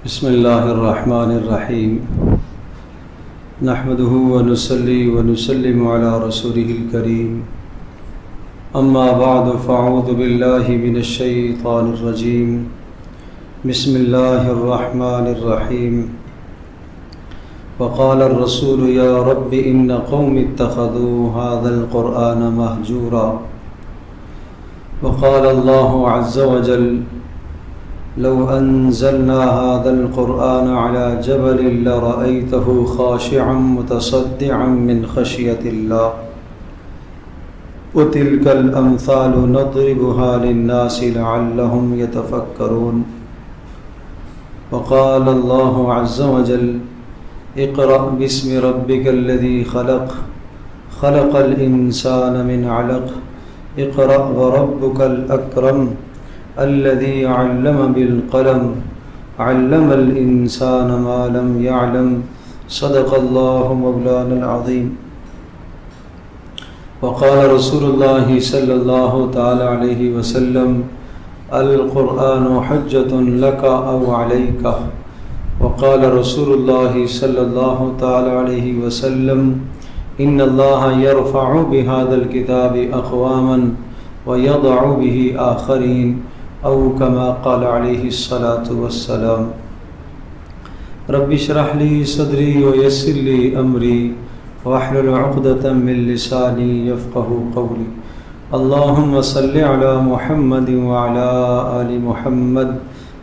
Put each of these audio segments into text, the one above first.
بسم اللہ الرحمن الرحیم نحمده ونصلي ونسلم على رسوله الكريم اما بعد فاعوذ باللہ من الشیطان الرجیم بسم اللہ الرحمن الرحیم وقال الرسول یا رب ان قوم اتخذوا هذا القرآن مہجورا وقال اللہ عز وجل لو انزلنا هذا القرآن على جبل لرأيته خاشعا متصدعا من خشية الله وتلك الأمثال نضربها للناس لعلهم يتفكرون وقال الله عز وجل اقرأ باسم ربك الذي خلق خلق الإنسان من علق اقرأ وربك الأكرم الذي علم بالقلم علم الإنسان ما لم يعلم صدق الله مولانا العظيم وقال رسول الله صلى الله تعالى عليه وسلم القرآن حجة لك أو عليك وقال رسول الله صلى الله تعالى عليه وسلم إن الله يرفع بهذا الكتاب أقواما ويضع به آخرين او کما قال علیہ الصلاۃ والسلام رب اشرح لی صدری ویسر لی امری واحلل عقدۃ من لسانی یفقهوا قولی اللهم صل علی محمد وعلی آل محمد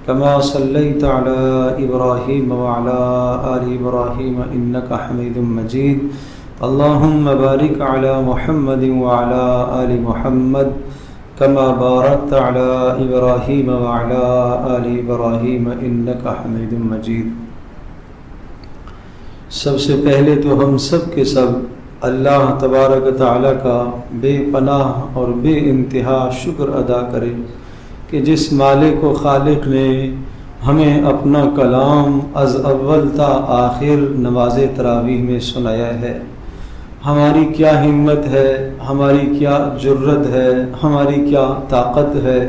كما صلیت علی ابراہیم وعلی آل ابراہیم انک حمید مجید اللهم بارک علی محمد وعلی آل محمد كما باركت على إبراهيم وعلى آل إبراهيم إنك حميد مجيد۔ سب سے پہلے تو ہم سب کے سب اللہ تبارک تعالیٰ کا بے پناہ اور بے انتہا شکر ادا کریں کہ جس مالک و خالق نے ہمیں اپنا کلام از اول تا آخر نماز تراویح میں سنایا ہے۔ ہماری کیا ہمت ہے، ہماری کیا جرت ہے، ہماری کیا طاقت ہے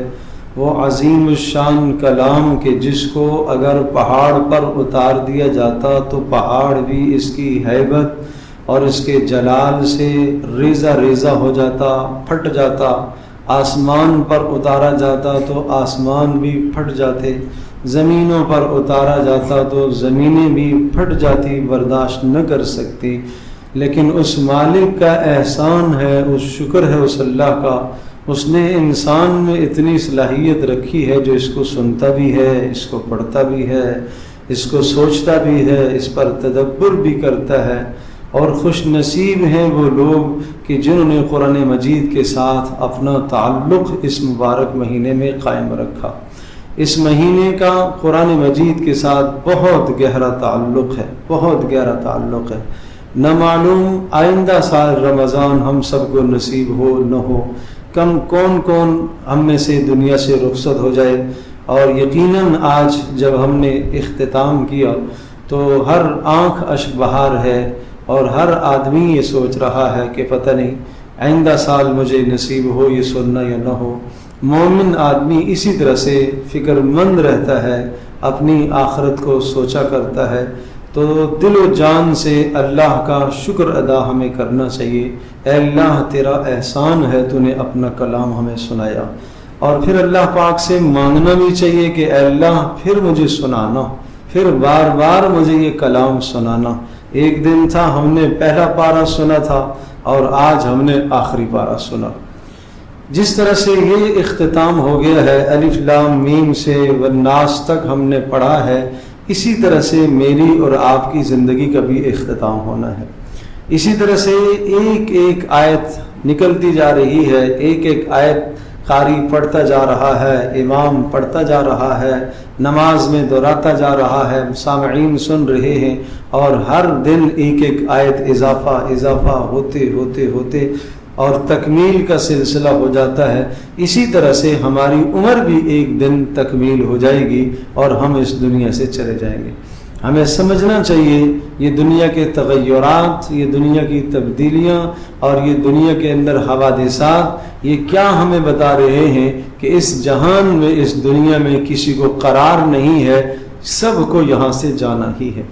وہ عظیم الشان کلام کہ جس کو اگر پہاڑ پر اتار دیا جاتا تو پہاڑ بھی اس کی ہیبت اور اس کے جلال سے ریزہ ریزہ ہو جاتا، پھٹ جاتا۔ آسمان پر اتارا جاتا تو آسمان بھی پھٹ جاتے، زمینوں پر اتارا جاتا تو زمینیں بھی پھٹ جاتی، برداشت نہ کر سکتی۔ لیکن اس مالک کا احسان ہے، اس شکر ہے اس اللہ کا، اس نے انسان میں اتنی صلاحیت رکھی ہے جو اس کو سنتا بھی ہے، اس کو پڑھتا بھی ہے، اس کو سوچتا بھی ہے، اس پر تدبر بھی کرتا ہے۔ اور خوش نصیب ہیں وہ لوگ کہ جنہوں نے قرآن مجید کے ساتھ اپنا تعلق اس مبارک مہینے میں قائم رکھا۔ اس مہینے کا قرآن مجید کے ساتھ بہت گہرا تعلق ہے، بہت گہرا تعلق ہے۔ نہ معلوم آئندہ سال رمضان ہم سب کو نصیب ہو نہ ہو، کون ہم میں سے دنیا سے رخصت ہو جائے۔ اور یقیناً آج جب ہم نے اختتام کیا تو ہر آنکھ اشک بہار ہے اور ہر آدمی یہ سوچ رہا ہے کہ پتہ نہیں آئندہ سال مجھے نصیب ہو یہ سننا یا نہ ہو۔ مومن آدمی اسی طرح سے فکر مند رہتا ہے، اپنی آخرت کو سوچا کرتا ہے۔ تو دل و جان سے اللہ کا شکر ادا ہمیں کرنا چاہیے۔ اے اللہ تیرا احسان ہے، تو نے اپنا کلام ہمیں سنایا۔ اور پھر اللہ پاک سے مانگنا بھی چاہیے کہ اے اللہ پھر مجھے سنانا، پھر بار بار مجھے یہ کلام سنانا۔ ایک دن تھا ہم نے پہلا پارہ سنا تھا اور آج ہم نے آخری پارہ سنا۔ جس طرح سے یہ اختتام ہو گیا ہے الف لام میم سے والناس تک ہم نے پڑھا ہے، اسی طرح سے میری اور آپ کی زندگی کا بھی اختتام ہونا ہے۔ اسی طرح سے ایک ایک آیت نکلتی جا رہی ہے، ایک ایک آیت قاری پڑھتا جا رہا ہے، امام پڑھتا جا رہا ہے، نماز میں دہراتا جا رہا ہے، سامعین سن رہے ہیں، اور ہر دن ایک ایک آیت اضافہ ہوتے ہوتے ہوتے اور تکمیل کا سلسلہ ہو جاتا ہے۔ اسی طرح سے ہماری عمر بھی ایک دن تکمیل ہو جائے گی اور ہم اس دنیا سے چلے جائیں گے۔ ہمیں سمجھنا چاہیے یہ دنیا کے تغیرات، یہ دنیا کی تبدیلیاں اور یہ دنیا کے اندر حوادثات یہ کیا ہمیں بتا رہے ہیں کہ اس جہان میں، اس دنیا میں کسی کو قرار نہیں ہے سب کو یہاں سے جانا ہی ہے۔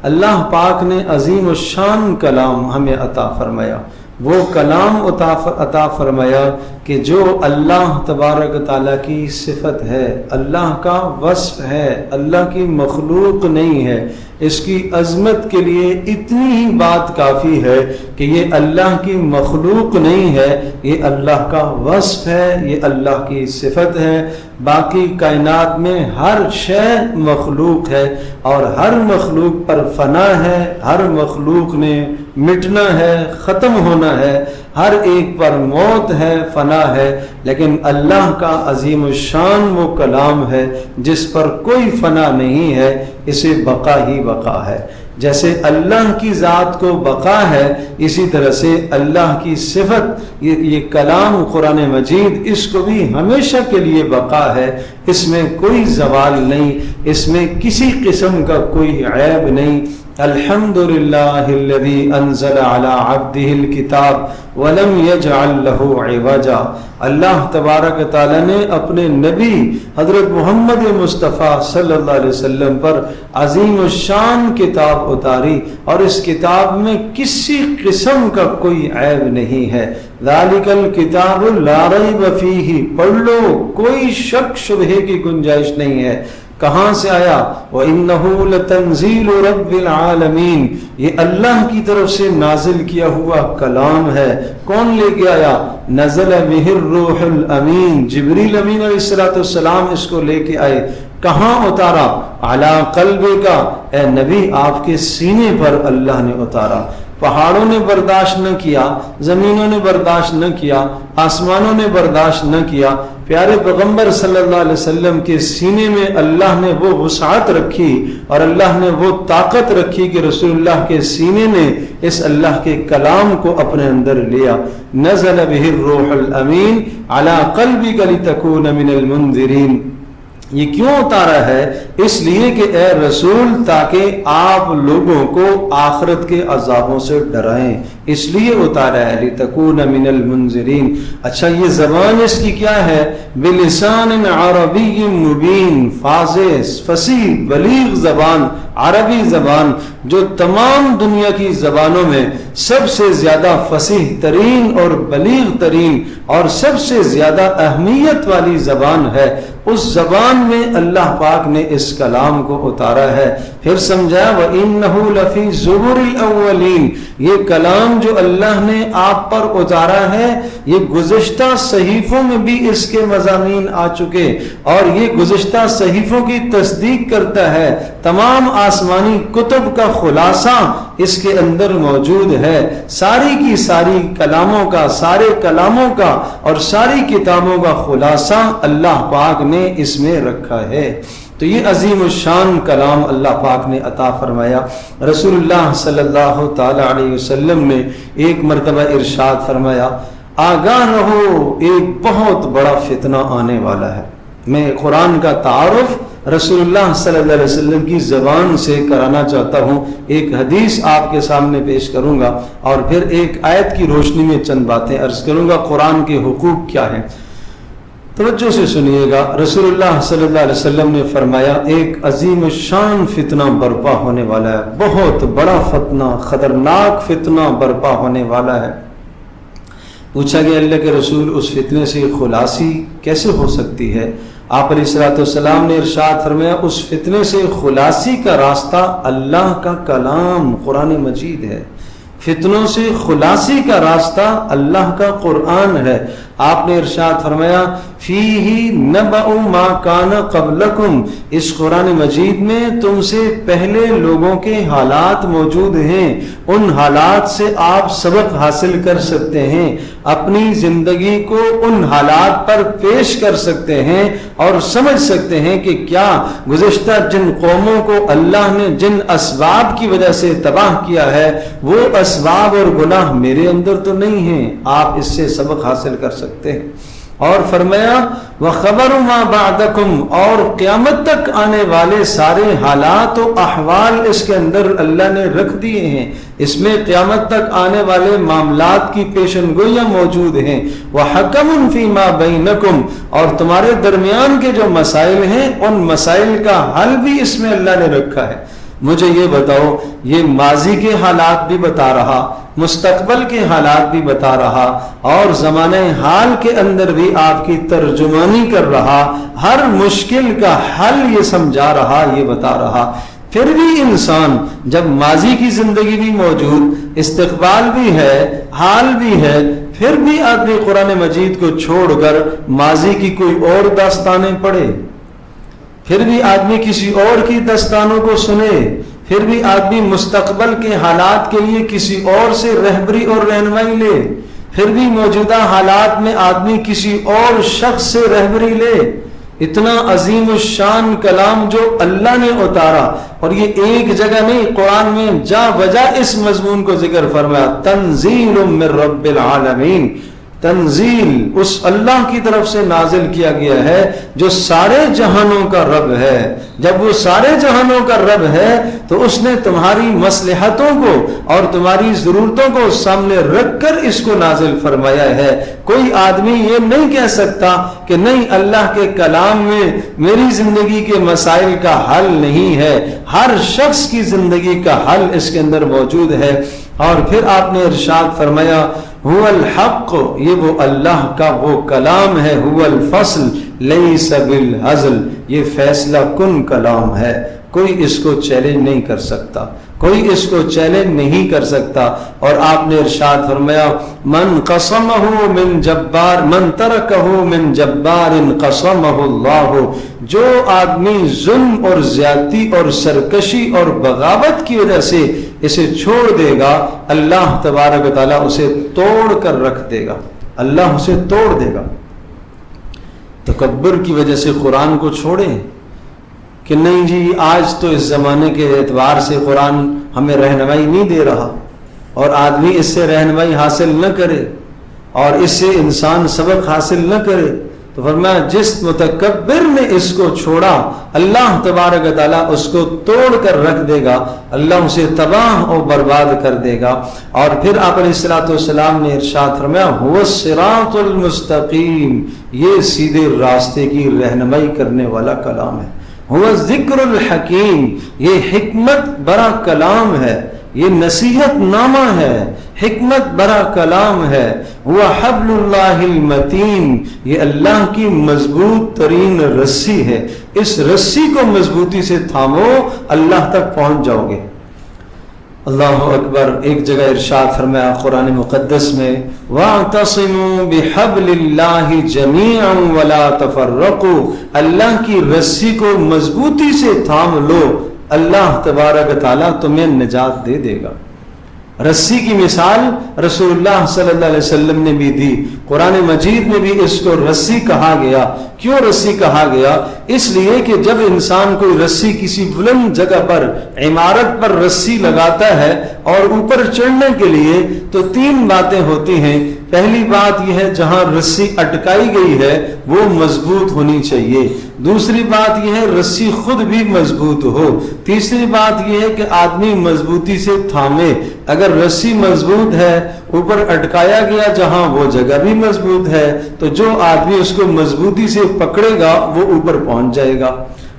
اللہ پاک نے عظیم الشان کلام ہمیں عطا فرمایا، وہ کلام عطا فرمایا کہ جو اللہ تبارک تعالیٰ کی صفت ہے، اللہ کا وصف ہے، اللہ کی مخلوق نہیں ہے۔ اس کی عظمت کے لیے اتنی ہی بات کافی ہے کہ یہ اللہ کی مخلوق نہیں ہے، یہ اللہ کا وصف ہے، یہ اللہ کی صفت ہے۔ باقی کائنات میں ہر شے مخلوق ہے اور ہر مخلوق پر فنا ہے، ہر مخلوق نے مٹنا ہے، ختم ہونا ہے، ہر ایک پر موت ہے، فنا ہے، لیکن اللہ کا عظیم الشان وہ کلام ہے جس پر کوئی فنا نہیں ہے، اسے بقا ہی بقا ہے۔ جیسے اللہ کی ذات کو بقا ہے، اسی طرح سے اللہ کی صفت یہ کلام قرآن مجید، اس کو بھی ہمیشہ کے لیے بقا ہے، اس میں کوئی زوال نہیں، اس میں کسی قسم کا کوئی عیب نہیں۔ الحمدللہ الذی انزل علی عبدہ الکتاب ولم یجعل لہ عوجا۔ اللہ تبارک تعالیٰ نے اپنے نبی حضرت محمد مصطفیٰ صلی اللہ علیہ وسلم پر عظیم الشان کتاب اتاری، اور اس کتاب میں کسی قسم کا کوئی عیب نہیں ہے۔ ذالک الکتاب لا ریب فیہ، پڑھ لو، کوئی شک شبہے کی گنجائش نہیں ہے۔ کہاں سے آیا؟ وَإِنَّهُ لَتَنزِيلُ رَبِّ الْعَالَمِينَ، یہ اللہ کی طرف سے نازل کیا ہوا کلام ہے۔ کون لے کے آیا؟ نزل بہ الروح الامین، جبریل امین علیہ السلام اس کو لے کے آئے۔ کہاں اتارا؟ علی قلبک، اے نبی آپ کے سینے پر اللہ نے اتارا۔ پہاڑوں نے برداشت نہ کیا، زمینوں نے برداشت نہ کیا، آسمانوں نے برداشت نہ کیا، پیارے پیغمبر صلی اللہ علیہ وسلم کے سینے میں اللہ نے وہ وسعت رکھی اور اللہ نے وہ طاقت رکھی کہ رسول اللہ کے سینے نے اس اللہ کے کلام کو اپنے اندر لیا۔ نزل بہ الروح الامین علی قلبک لتکون من المنذرین۔ یہ کیوں اتارا ہے؟ اس لیے کہ اے رسول، تاکہ آپ لوگوں کو آخرت کے عذابوں سے ڈرائیں، اس لیے اتارا ہے لتکون من المنذرین۔ اچھا، یہ زبان اس کی کیا ہے؟ بلسان عربی مبین، واضح فصیح بلیغ زبان، عربی زبان جو تمام دنیا کی زبانوں میں سب سے زیادہ فصیح ترین اور بلیغ ترین اور سب سے زیادہ اہمیت والی زبان ہے، اس زبان میں اللہ پاک نے اس کلام کو اتارا ہے۔ پھر سمجھا وَإِنَّهُ لَفِي زُبُرِ الْأَوَّلِينَ، یہ کلام جو اللہ نے آپ پر اتارا ہے، یہ گزشتہ صحیفوں میں بھی اس کے مضامین آ چکے، اور یہ گزشتہ صحیفوں کی تصدیق کرتا ہے۔ تمام آسمانی کتب کا خلاصہ اس کے اندر موجود ہے، ساری کی ساری کلاموں کا، سارے کلاموں کا اور ساری کتابوں کا خلاصہ اللہ پاک نے اس میں رکھا ہے۔ تو یہ عظیم الشان کلام اللہ پاک نے عطا فرمایا۔ رسول اللہ صلی اللہ تعالی علیہ وسلم نے ایک مرتبہ ارشاد فرمایا، آگاہ رہو، ایک بہت بڑا فتنہ آنے والا ہے۔ میں قرآن کا تعارف رسول اللہ صلی اللہ علیہ وسلم کی زبان سے کرانا چاہتا ہوں۔ ایک حدیث آپ کے سامنے پیش کروں گا اور پھر ایک آیت کی روشنی میں چند باتیں عرض کروں گا، قرآن کے حقوق کیا ہیں۔ توجہ سے سنیے گا۔ رسول اللہ صلی اللہ علیہ وسلم نے فرمایا، ایک عظیم الشان فتنہ برپا ہونے والا ہے، بہت بڑا فتنہ، خطرناک فتنہ برپا ہونے والا ہے۔ پوچھا گیا اللہ کے رسول، اس فتنے سے خلاصی کیسے ہو سکتی ہے؟ آپ علیہ الصلوۃ والسلام نے ارشاد فرمایا، اس فتنے سے خلاصی کا راستہ اللہ کا کلام قرآن مجید ہے۔ فتنوں سے خلاصی کا راستہ اللہ کا قرآن ہے۔ آپ نے ارشاد فرمایا، فیہ نبأ ما کان قبلکم، اس قرآن مجید میں تم سے پہلے لوگوں کے حالات موجود ہیں، ان حالات سے آپ سبق حاصل کر سکتے ہیں، اپنی زندگی کو ان حالات پر پیش کر سکتے ہیں اور سمجھ سکتے ہیں کہ کیا گزشتہ جن قوموں کو اللہ نے جن اسباب کی وجہ سے تباہ کیا ہے، وہ اسباب اور گناہ میرے اندر تو نہیں ہیں۔ آپ اس سے سبق حاصل کر سکتے ہیں۔ اور فرمایا وَخَبَرُ مَا بَعْدَكُمْ، اور قیامت تک آنے والے سارے حالات و احوال اس کے اندر اللہ نے رکھ دیے ہیں، اس میں قیامت تک آنے والے معاملات کی پیشن گوئیاں موجود ہیں۔ وَحَكَمٌ فِي مَا بَيْنَكُمْ، اور تمہارے درمیان کے جو مسائل ہیں ان مسائل کا حل بھی اس میں اللہ نے رکھا ہے۔ مجھے یہ بتاؤ، یہ ماضی کے حالات بھی بتا رہا، مستقبل کے حالات بھی بتا رہا، اور زمانہ حال کے اندر بھی آپ کی ترجمانی کر رہا، ہر مشکل کا حل یہ سمجھا رہا، یہ بتا رہا۔ پھر بھی انسان جب ماضی کی زندگی بھی موجود، استقبال بھی ہے، حال بھی ہے، پھر بھی آدمی قرآن مجید کو چھوڑ کر ماضی کی کوئی اور داستانیں پڑھے، پھر بھی آدمی کسی اور کی داستانوں کو سنے، پھر بھی آدمی مستقبل کے حالات کے لیے کسی اور سے رہبری اور رہنمائی لے، پھر بھی موجودہ حالات میں آدمی کسی اور شخص سے رہبری لے۔ اتنا عظیم الشان کلام جو اللہ نے اتارا، اور یہ ایک جگہ نہیں، قرآن میں جا بجا اس مضمون کو ذکر فرمایا، تنزیل من رب العالمین، تنزیل اس اللہ کی طرف سے نازل کیا گیا ہے جو سارے جہانوں کا رب ہے۔ جب وہ سارے جہانوں کا رب ہے تو اس نے تمہاری مصلحتوں کو اور تمہاری ضرورتوں کو سامنے رکھ کر اس کو نازل فرمایا ہے۔ کوئی آدمی یہ نہیں کہہ سکتا کہ نہیں، اللہ کے کلام میں میری زندگی کے مسائل کا حل نہیں ہے، ہر شخص کی زندگی کا حل اس کے اندر موجود ہے۔ اور پھر آپ نے ارشاد فرمایا هو الحق، یہ وہ اللہ کا وہ کلام ہے، هو الفصل لیس بالہزل، یہ فیصلہ کن کلام ہے، کوئی اس کو چیلنج نہیں کر سکتا، کوئی اس کو چیلنج نہیں کر سکتا۔ اور آپ نے ارشاد فرمایا من قسمہ من جبار، من ترکہ من جبار قسمہ اللہ، جو آدمی ظلم اور زیادتی اور سرکشی اور بغاوت کی وجہ سے اسے چھوڑ دے گا، اللہ تبارک و تعالیٰ اسے توڑ کر رکھ دے گا، اللہ اسے توڑ دے گا۔ تکبر کی وجہ سے قرآن کو چھوڑے کہ نہیں جی آج تو اس زمانے کے اعتبار سے قرآن ہمیں رہنمائی نہیں دے رہا، اور آدمی اس سے رہنمائی حاصل نہ کرے اور اس سے انسان سبق حاصل نہ کرے، تو فرمایا جس متکبر نے اس کو چھوڑا اللہ تبارک و تعالیٰ اس کو توڑ کر رکھ دے گا، اللہ اسے تباہ اور برباد کر دے گا۔ اور پھر آپ علیہ الصلوۃ والسلام نے ارشاد فرمایا هو الصراط المستقیم، یہ سیدھے راستے کی رہنمائی کرنے والا کلام ہے۔ هو الذکر الحکیم، یہ حکمت برا کلام ہے، یہ نصیحت نامہ ہے، حکمت برا کلام ہے۔ وہ حبل اللہ المتین، یہ اللہ کی مضبوط ترین رسی ہے، اس رسی کو مضبوطی سے تھامو، اللہ تک پہنچ جاؤ گے۔ اللہ اکبر۔ ایک جگہ ارشاد فرمایا قرآن مقدس میں وَاعْتَصِمُوا بِحَبْلِ اللَّهِ جَمِيعًا وَلَا تَفَرَّقُوا، اللہ کی رسی کو مضبوطی سے تھام لو، اللہ تبارک تعالیٰ تمہیں نجات دے دے گا۔ رسی کی مثال رسول اللہ صلی اللہ علیہ وسلم نے بھی دی، قرآن مجید میں بھی اس کو رسی کہا گیا۔ کیوں رسی کہا گیا؟ اس لیے کہ جب انسان کوئی رسی کسی بلند جگہ پر، عمارت پر رسی لگاتا ہے اور اوپر چڑھنے کے لیے تو تین باتیں ہوتی ہیں۔ پہلی بات یہ ہے جہاں رسی اٹکائی گئی ہے وہ مضبوط ہونی چاہیے، دوسری بات یہ ہے رسی خود بھی مضبوط ہو، تیسری بات یہ ہے کہ آدمی مضبوطی سے تھامے۔ اگر رسی مضبوط ہے، اوپر اٹکایا گیا جہاں وہ جگہ بھی مضبوط ہے، تو جو آدمی اس کو مضبوطی سے پکڑے گا وہ اوپر پہنچ جائے گا۔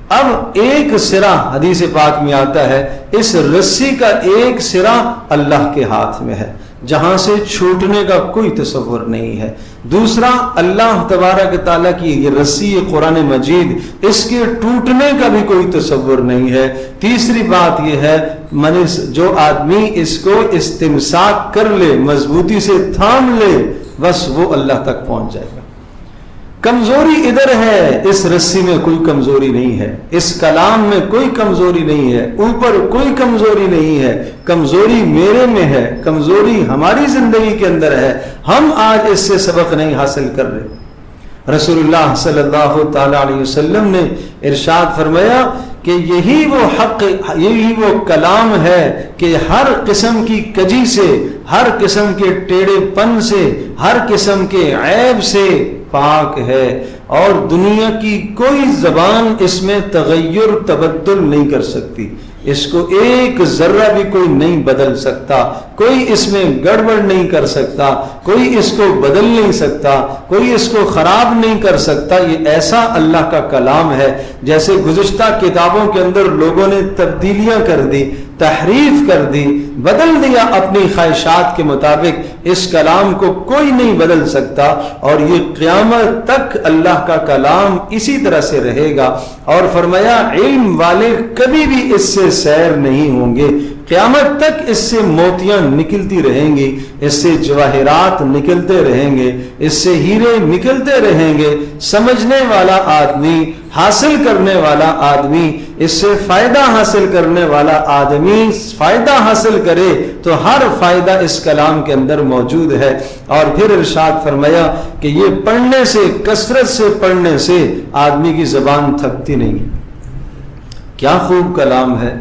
اب ایک سرا حدیث پاک میں آتا ہے، اس رسی کا ایک سرا اللہ کے ہاتھ میں ہے جہاں سے چھوٹنے کا کوئی تصور نہیں ہے۔ دوسرا، اللہ تبارک تعالیٰ کی یہ رسی، یہ قرآن مجید، اس کے ٹوٹنے کا بھی کوئی تصور نہیں ہے۔ تیسری بات یہ ہے جو آدمی اس کو استمساک کر لے، مضبوطی سے تھام لے، بس وہ اللہ تک پہنچ جائے گا۔ کمزوری ادھر ہے، اس رسی میں کوئی کمزوری نہیں ہے، اس کلام میں کوئی کمزوری نہیں ہے، اوپر کوئی کمزوری نہیں ہے، کمزوری میرے میں ہے، کمزوری ہماری زندگی کے اندر ہے، ہم آج اس سے سبق نہیں حاصل کر رہے۔ رسول اللہ صلی اللہ تعالی علیہ وسلم نے ارشاد فرمایا کہ یہی وہ حق، یہی وہ کلام ہے کہ ہر قسم کی کجی سے، ہر قسم کے ٹیڑھے پن سے، ہر قسم کے عیب سے پاک ہے، اور دنیا کی کوئی زبان اس میں تغیر تبدل نہیں کر سکتی، اس کو ایک ذرہ بھی کوئی نہیں بدل سکتا، کوئی اس میں گڑبڑ نہیں کر سکتا، کوئی اس کو بدل نہیں سکتا، کوئی اس کو خراب نہیں کر سکتا۔ یہ ایسا اللہ کا کلام ہے جیسے گزشتہ کتابوں کے اندر لوگوں نے تبدیلیاں کر دی، تحریف کر دی، بدل دیا اپنی خواہشات کے مطابق، اس کلام کو کوئی نہیں بدل سکتا، اور یہ قیامت تک اللہ کا کلام اسی طرح سے رہے گا۔ اور فرمایا علم والے کبھی بھی اس سے سیر نہیں ہوں گے، قیامت تک اس سے موتیاں نکلتی رہیں گی، اس سے جواہرات نکلتے رہیں گے، اس سے ہیرے نکلتے رہیں گے۔ سمجھنے والا آدمی، حاصل کرنے والا آدمی، اس سے فائدہ حاصل کرنے والا آدمی فائدہ حاصل کرے تو ہر فائدہ اس کلام کے اندر موجود ہے۔ اور پھر ارشاد فرمایا کہ یہ پڑھنے سے، کثرت سے پڑھنے سے آدمی کی زبان تھکتی نہیں۔ کیا خوب کلام ہے،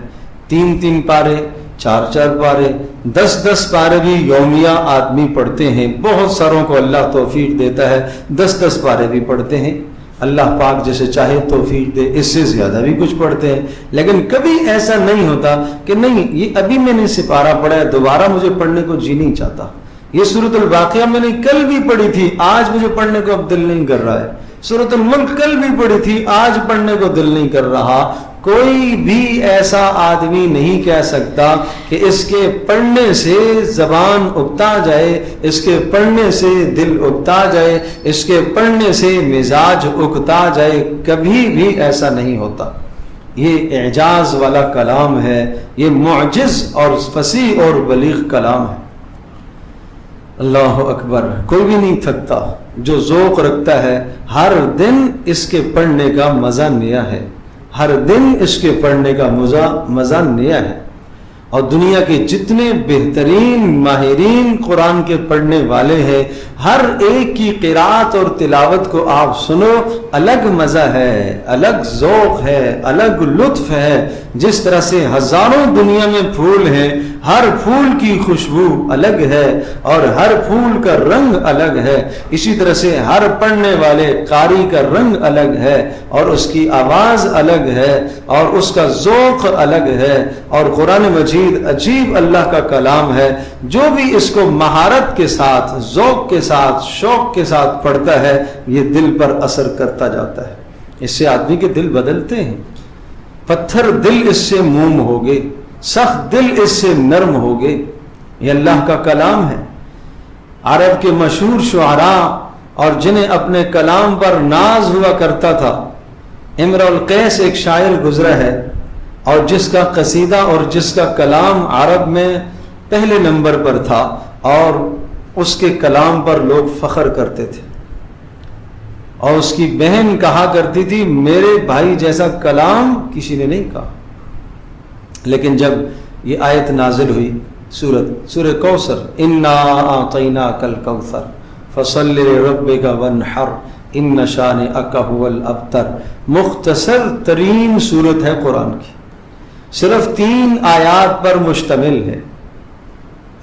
3 پارے، 4 پارے، 10 پارے بھی یومیہ آدمی پڑھتے ہیں۔ بہت ساروں کو اللہ توفیق دیتا ہے 10 پارے بھی پڑھتے ہیں، اللہ پاک جسے چاہے توفیق دے اس سے زیادہ بھی کچھ پڑھتے ہیں، لیکن کبھی ایسا نہیں ہوتا کہ نہیں یہ ابھی میں نے سپارہ پڑھا ہے، دوبارہ مجھے پڑھنے کو جی نہیں چاہتا، یہ سورۃ الواقعہ میں نے کل بھی پڑھی تھی، آج مجھے پڑھنے کو اب دل نہیں کر رہا ہے، سورۃ الملک کل بھی پڑھی تھی، آج پڑھنے کو دل نہیں کر رہا۔ کوئی بھی ایسا آدمی نہیں کہہ سکتا کہ اس کے پڑھنے سے زبان اکتا جائے، اس کے پڑھنے سے دل اکتا جائے، اس کے پڑھنے سے مزاج اکتا جائے، کبھی بھی ایسا نہیں ہوتا۔ یہ اعجاز والا کلام ہے، یہ معجز اور فصیح اور بلیغ کلام ہے۔ اللہ اکبر، کوئی بھی نہیں تھکتا جو ذوق رکھتا ہے، ہر دن اس کے پڑھنے کا مزہ نیا ہے، ہر دن اس کے پڑھنے کا مزہ نیا ہے۔ اور دنیا کے جتنے بہترین ماہرین قرآن کے پڑھنے والے ہیں، ہر ایک کی قرات اور تلاوت کو آپ سنو، الگ مزہ ہے، الگ ذوق ہے، الگ لطف ہے۔ جس طرح سے ہزاروں دنیا میں پھول ہیں، ہر پھول کی خوشبو الگ ہے اور ہر پھول کا رنگ الگ ہے، اسی طرح سے ہر پڑھنے والے قاری کا رنگ الگ ہے اور اس کی آواز الگ ہے اور اس کا ذوق الگ ہے۔ اور قرآن مجید عجیب اللہ کا کلام ہے، جو بھی اس کو مہارت کے ساتھ، ذوق کے ساتھ، شوق کے ساتھ پڑھتا ہے، یہ دل پر اثر کرتا جاتا ہے، اس سے آدمی کے دل بدلتے ہیں۔ پتھر دل اس سے موم ہو گئے، سخت دل اس سے نرم ہو گئے۔ یہ اللہ کا کلام ہے۔ عرب کے مشہور شعراء اور جنہیں اپنے کلام پر ناز ہوا کرتا تھا، امرؤ القیس ایک شاعر گزرا ہے، اور جس کا قصیدہ اور جس کا کلام عرب میں پہلے نمبر پر تھا، اور اس کے کلام پر لوگ فخر کرتے تھے، اور اس کی بہن کہا کرتی تھی میرے بھائی جیسا کلام کسی نے نہیں کہا۔ لیکن جب یہ آیت نازل ہوئی، سورہ کوثر، انا اعطیناک الکوثر فصل لربک وانحر ان شانئک هو الابتر، مختصر ترین سورت ہے قرآن کی، صرف 3 آیات پر مشتمل ہے۔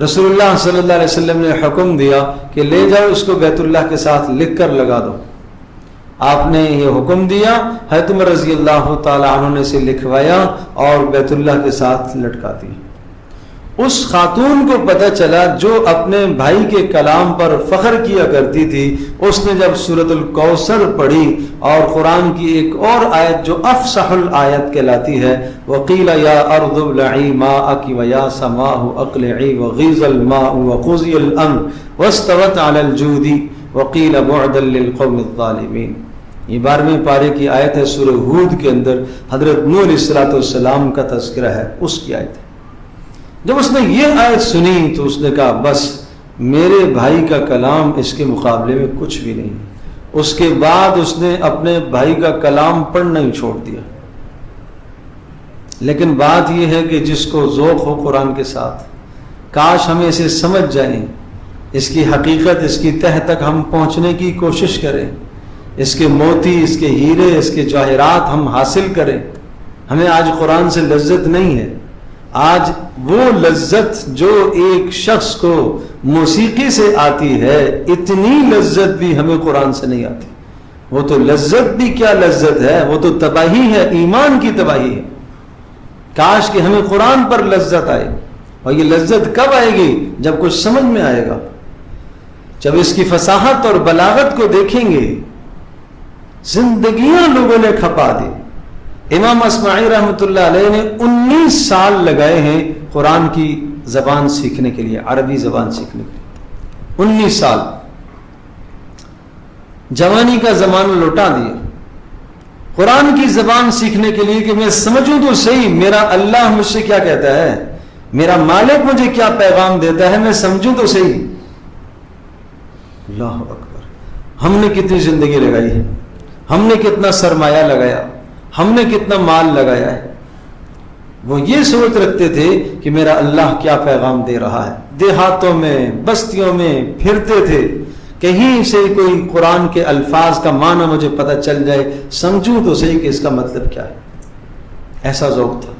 رسول اللہ صلی اللہ علیہ وسلم نے حکم دیا کہ لے جاؤ اس کو بیت اللہ کے ساتھ لکھ کر لگا دو۔ آپ نے یہ حکم دیا، حضرت عمر رضی اللہ تعالی عنہ نے اسے لکھوایا اور بیت اللہ کے ساتھ لٹکا دی۔ اس خاتون کو پتہ چلا جو اپنے بھائی کے کلام پر فخر کیا کرتی تھی، اس نے جب سورۃ الکوثر پڑھی اور قرآن کی ایک اور آیت جو افصح الآیت کہلاتی ہے، وَقِيلَ يَا أَرْضُ ابْلَعِي مَاءَكِ وَيَا سَمَاءُ أَقْلِعِي وَغِيضَ الْمَاءُ وَقُضِيَ الْأَمْرُ وَاسْتَوَتْ عَلَى الْجُودِ وَقِيلَ بُعْدًا لِلْقَوْمِ الظَّالِمِينَ۔ یہ 12ویں پارے کی آیت ہے، سورہ ہود کے اندر حضرت نوح علیہ السلام کا تذکرہ ہے، اس کی آیت ہے۔ جب اس نے یہ آیت سنی تو اس نے کہا بس میرے بھائی کا کلام اس کے مقابلے میں کچھ بھی نہیں۔ اس کے بعد اس نے اپنے بھائی کا کلام پڑھنا ہی چھوڑ دیا۔ لیکن بات یہ ہے کہ جس کو ذوق ہو قرآن کے ساتھ، کاش ہم اسے سمجھ جائیں، اس کی حقیقت، اس کی تہ تک ہم پہنچنے کی کوشش کریں، اس کے موتی، اس کے ہیرے، اس کے جواہرات ہم حاصل کریں۔ ہمیں آج قرآن سے لذت نہیں ہے، آج وہ لذت جو ایک شخص کو موسیقی سے آتی ہے، اتنی لذت بھی ہمیں قرآن سے نہیں آتی۔ وہ تو لذت بھی کیا لذت ہے، وہ تو تباہی ہے، ایمان کی تباہی ہے۔ کاش کہ ہمیں قرآن پر لذت آئے، اور یہ لذت کب آئے گی؟ جب کچھ سمجھ میں آئے گا، جب اس کی فصاحت اور بلاغت کو دیکھیں گے۔ زندگیاں لوگوں نے کھپا دی۔ امام اصمعی رحمۃ اللہ علیہ نے 19 سال لگائے ہیں قرآن کی زبان سیکھنے کے لیے، عربی زبان سیکھنے کے لیے 19 سال۔ جوانی کا زمانہ لوٹا دیا قرآن کی زبان سیکھنے کے لیے کہ میں سمجھوں تو صحیح میرا اللہ مجھ سے کیا کہتا ہے، میرا مالک مجھے کیا پیغام دیتا ہے، میں سمجھوں تو صحیح۔ اللہ اکبر، ہم نے کتنی زندگی لگائی ہے، ہم نے کتنا سرمایہ لگایا، ہم نے کتنا مال لگایا ہے۔ وہ یہ سوچ رکھتے تھے کہ میرا اللہ کیا پیغام دے رہا ہے۔ دیہاتوں میں، بستیوں میں پھرتے تھے، کہیں سے کوئی قرآن کے الفاظ کا معنی مجھے پتہ چل جائے، سمجھوں تو صحیح کہ اس کا مطلب کیا ہے۔ ایسا ذوق تھا۔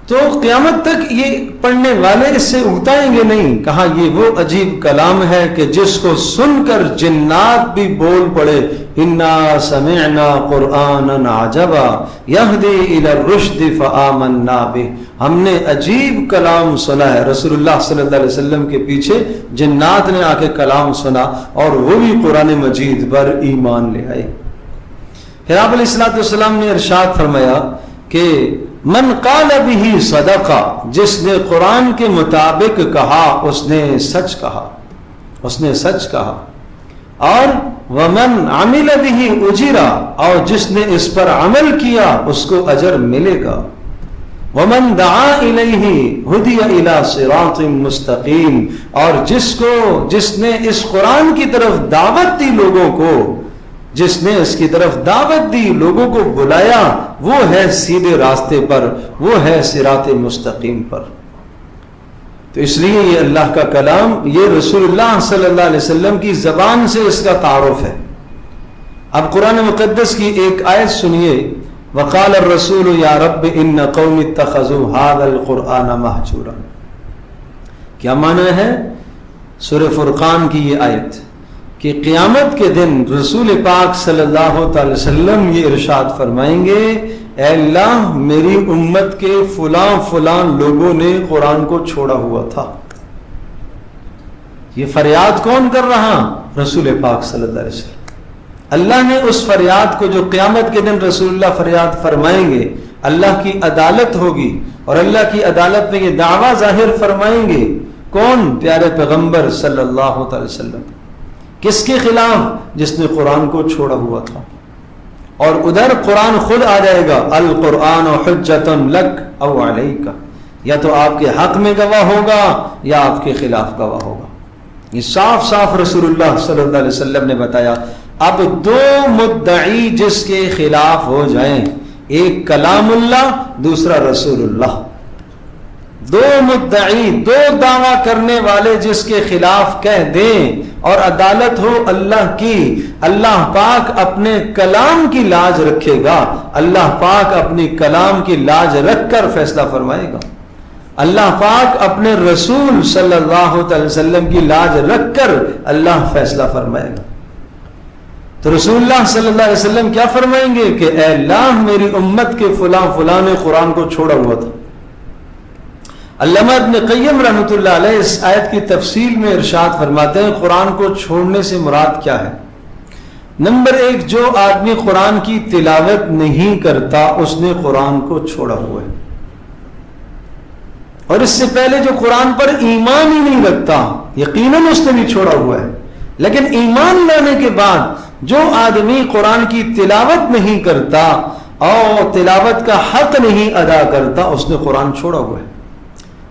تو قیامت تک یہ پڑھنے والے اس سے اگتائیں گے نہیں۔ کہا یہ وہ عجیب کلام ہے کہ جس کو سن کر جنات بھی بول پڑے، انا سمعنا قرآنا عجبا یہدی الی الرشد فآمنا بہ۔ ہم نے عجیب کلام سنا ہے۔ رسول اللہ صلی اللہ علیہ وسلم کے پیچھے جنات نے آ کے کلام سنا، اور وہ بھی قرآن مجید پر ایمان لے آئے۔ پھر آپ علیہ السلام نے ارشاد فرمایا کہ من قال به صدقہ، جس نے قرآن کے مطابق کہا اس نے سچ کہا، اس نے سچ کہا۔ اور ومن عمل به اجرا، اور جس نے اس پر عمل کیا اس کو اجر ملے گا۔ ومن دعا الیہ ہدی الی صراط مستقیم، اور جس نے اس قرآن کی طرف دعوت دی لوگوں کو، جس نے اس کی طرف دعوت دی، لوگوں کو بلایا، وہ ہے سیدھے راستے پر، وہ ہے صراط مستقیم پر۔ تو اس لیے یہ اللہ کا کلام، یہ رسول اللہ صلی اللہ علیہ وسلم کی زبان سے اس کا تعارف ہے۔ اب قرآن مقدس کی ایک آیت سنیے، وقال الرسول یا رب ان قوم اتخذوا هذا القرآن مہجورا۔ کیا معنی ہے؟ سورہ فرقان کی یہ آیت کہ قیامت کے دن رسول پاک صلی اللہ تعالی وسلم یہ ارشاد فرمائیں گے، اے اللہ میری امت کے فلاں فلاں لوگوں نے قرآن کو چھوڑا ہوا تھا۔ یہ فریاد کون کر رہا؟ رسول پاک صلی اللہ علیہ وسلم۔ اللہ نے اس فریاد کو جو قیامت کے دن رسول اللہ فریاد فرمائیں گے، اللہ کی عدالت ہوگی، اور اللہ کی عدالت میں یہ دعویٰ ظاہر فرمائیں گے، کون؟ پیارے پیغمبر صلی اللہ تعالی وسلم۔ کس کے خلاف؟ جس نے قرآن کو چھوڑا ہوا تھا۔ اور ادھر قرآن خود آ جائے گا، القرآن حجۃ لک او علیک، یا تو آپ کے حق میں گواہ ہوگا یا آپ کے خلاف گواہ ہوگا۔ یہ صاف صاف رسول اللہ صلی اللہ علیہ وسلم نے بتایا۔ اب دو مدعی جس کے خلاف ہو جائیں، ایک کلام اللہ، دوسرا رسول اللہ، دو مدعی، دو دعویٰ کرنے والے جس کے خلاف کہہ دیں، اور عدالت ہو اللہ کی، اللہ پاک اپنے کلام کی لاج رکھے گا، اللہ پاک اپنی کلام کی لاج رکھ کر فیصلہ فرمائے گا، اللہ پاک اپنے رسول صلی اللہ علیہ وسلم کی لاج رکھ کر اللہ فیصلہ فرمائے گا۔ تو رسول اللہ صلی اللہ علیہ وسلم کیا فرمائیں گے کہ اے اللہ میری امت کے فلاں فلاں نے قرآن کو چھوڑا ہوا تھا۔ علامہ ابن قیم رحمۃ اللہ علیہ اس آیت کی تفصیل میں ارشاد فرماتے ہیں قرآن کو چھوڑنے سے مراد کیا ہے۔ نمبر ایک، جو آدمی قرآن کی تلاوت نہیں کرتا اس نے قرآن کو چھوڑا ہوا ہے، اور اس سے پہلے جو قرآن پر ایمان ہی نہیں رکھتا یقیناً اس نے بھی چھوڑا ہوا ہے۔ لیکن ایمان لانے کے بعد جو آدمی قرآن کی تلاوت نہیں کرتا اور تلاوت کا حق نہیں ادا کرتا اس نے قرآن چھوڑا ہوا ہے۔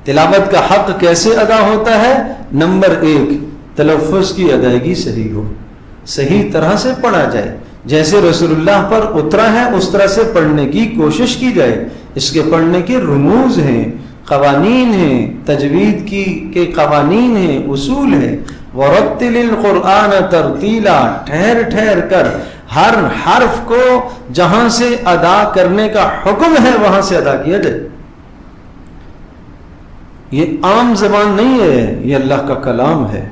تلاوت کا حق کیسے ادا ہوتا ہے؟ نمبر ایک، تلفظ کی ادائیگی صحیح ہو، صحیح طرح سے پڑھا جائے، جیسے رسول اللہ پر اترا ہے اس طرح سے پڑھنے کی کوشش کی جائے۔ اس کے پڑھنے کے رموز ہیں، قوانین ہیں، تجوید کے قوانین ہیں، اصول ہیں۔ وَرَتِّلِ الْقُرْآنَ تَرْتِيلًا، ٹھہر ٹھہر کر ہر حرف کو جہاں سے ادا کرنے کا حکم ہے وہاں سے ادا کیا جائے۔ یہ عام زبان نہیں ہے، یہ اللہ کا کلام ہے۔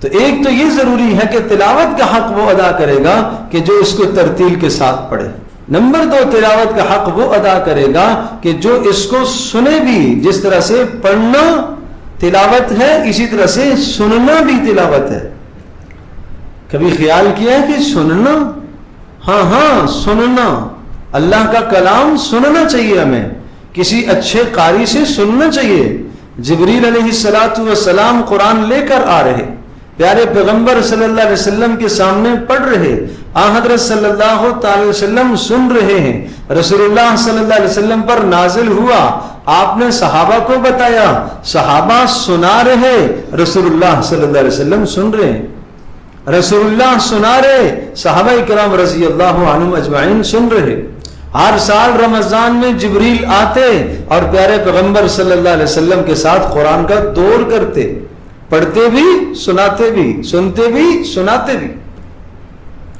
تو ایک تو یہ ضروری ہے کہ تلاوت کا حق وہ ادا کرے گا کہ جو اس کو ترتیل کے ساتھ پڑھے۔ نمبر 2، تلاوت کا حق وہ ادا کرے گا کہ جو اس کو سنے بھی۔ جس طرح سے پڑھنا تلاوت ہے، اسی طرح سے سننا بھی تلاوت ہے۔ کبھی خیال کیا ہے کہ سننا؟ ہاں سننا، اللہ کا کلام سننا چاہیے، ہمیں کسی اچھے قاری سے سننا چاہیے۔ جبریل علیہ السلام قرآن لے کر آ رہے، پیارے پیغمبر صلی اللہ علیہ وسلم کے سامنے پڑھ رہے، حضرت صلی اللہ تعالی وسلم سن رہے ہیں، رسول اللہ صلی اللہ علیہ وسلم پر نازل ہوا، آپ نے صحابہ کو بتایا، صحابہ سنا رہے، رسول اللہ صلی اللہ علیہ وسلم سن رہے ہیں، رسول اللہ سنا رہے، صحابہ کرام رضی اللہ عنہم اجمعین سن رہے۔ ہر سال رمضان میں جبریل آتے اور پیارے پیغمبر صلی اللہ علیہ وسلم کے ساتھ قرآن کا دور کرتے، پڑھتے بھی سناتے بھی، سنتے بھی سناتے بھی۔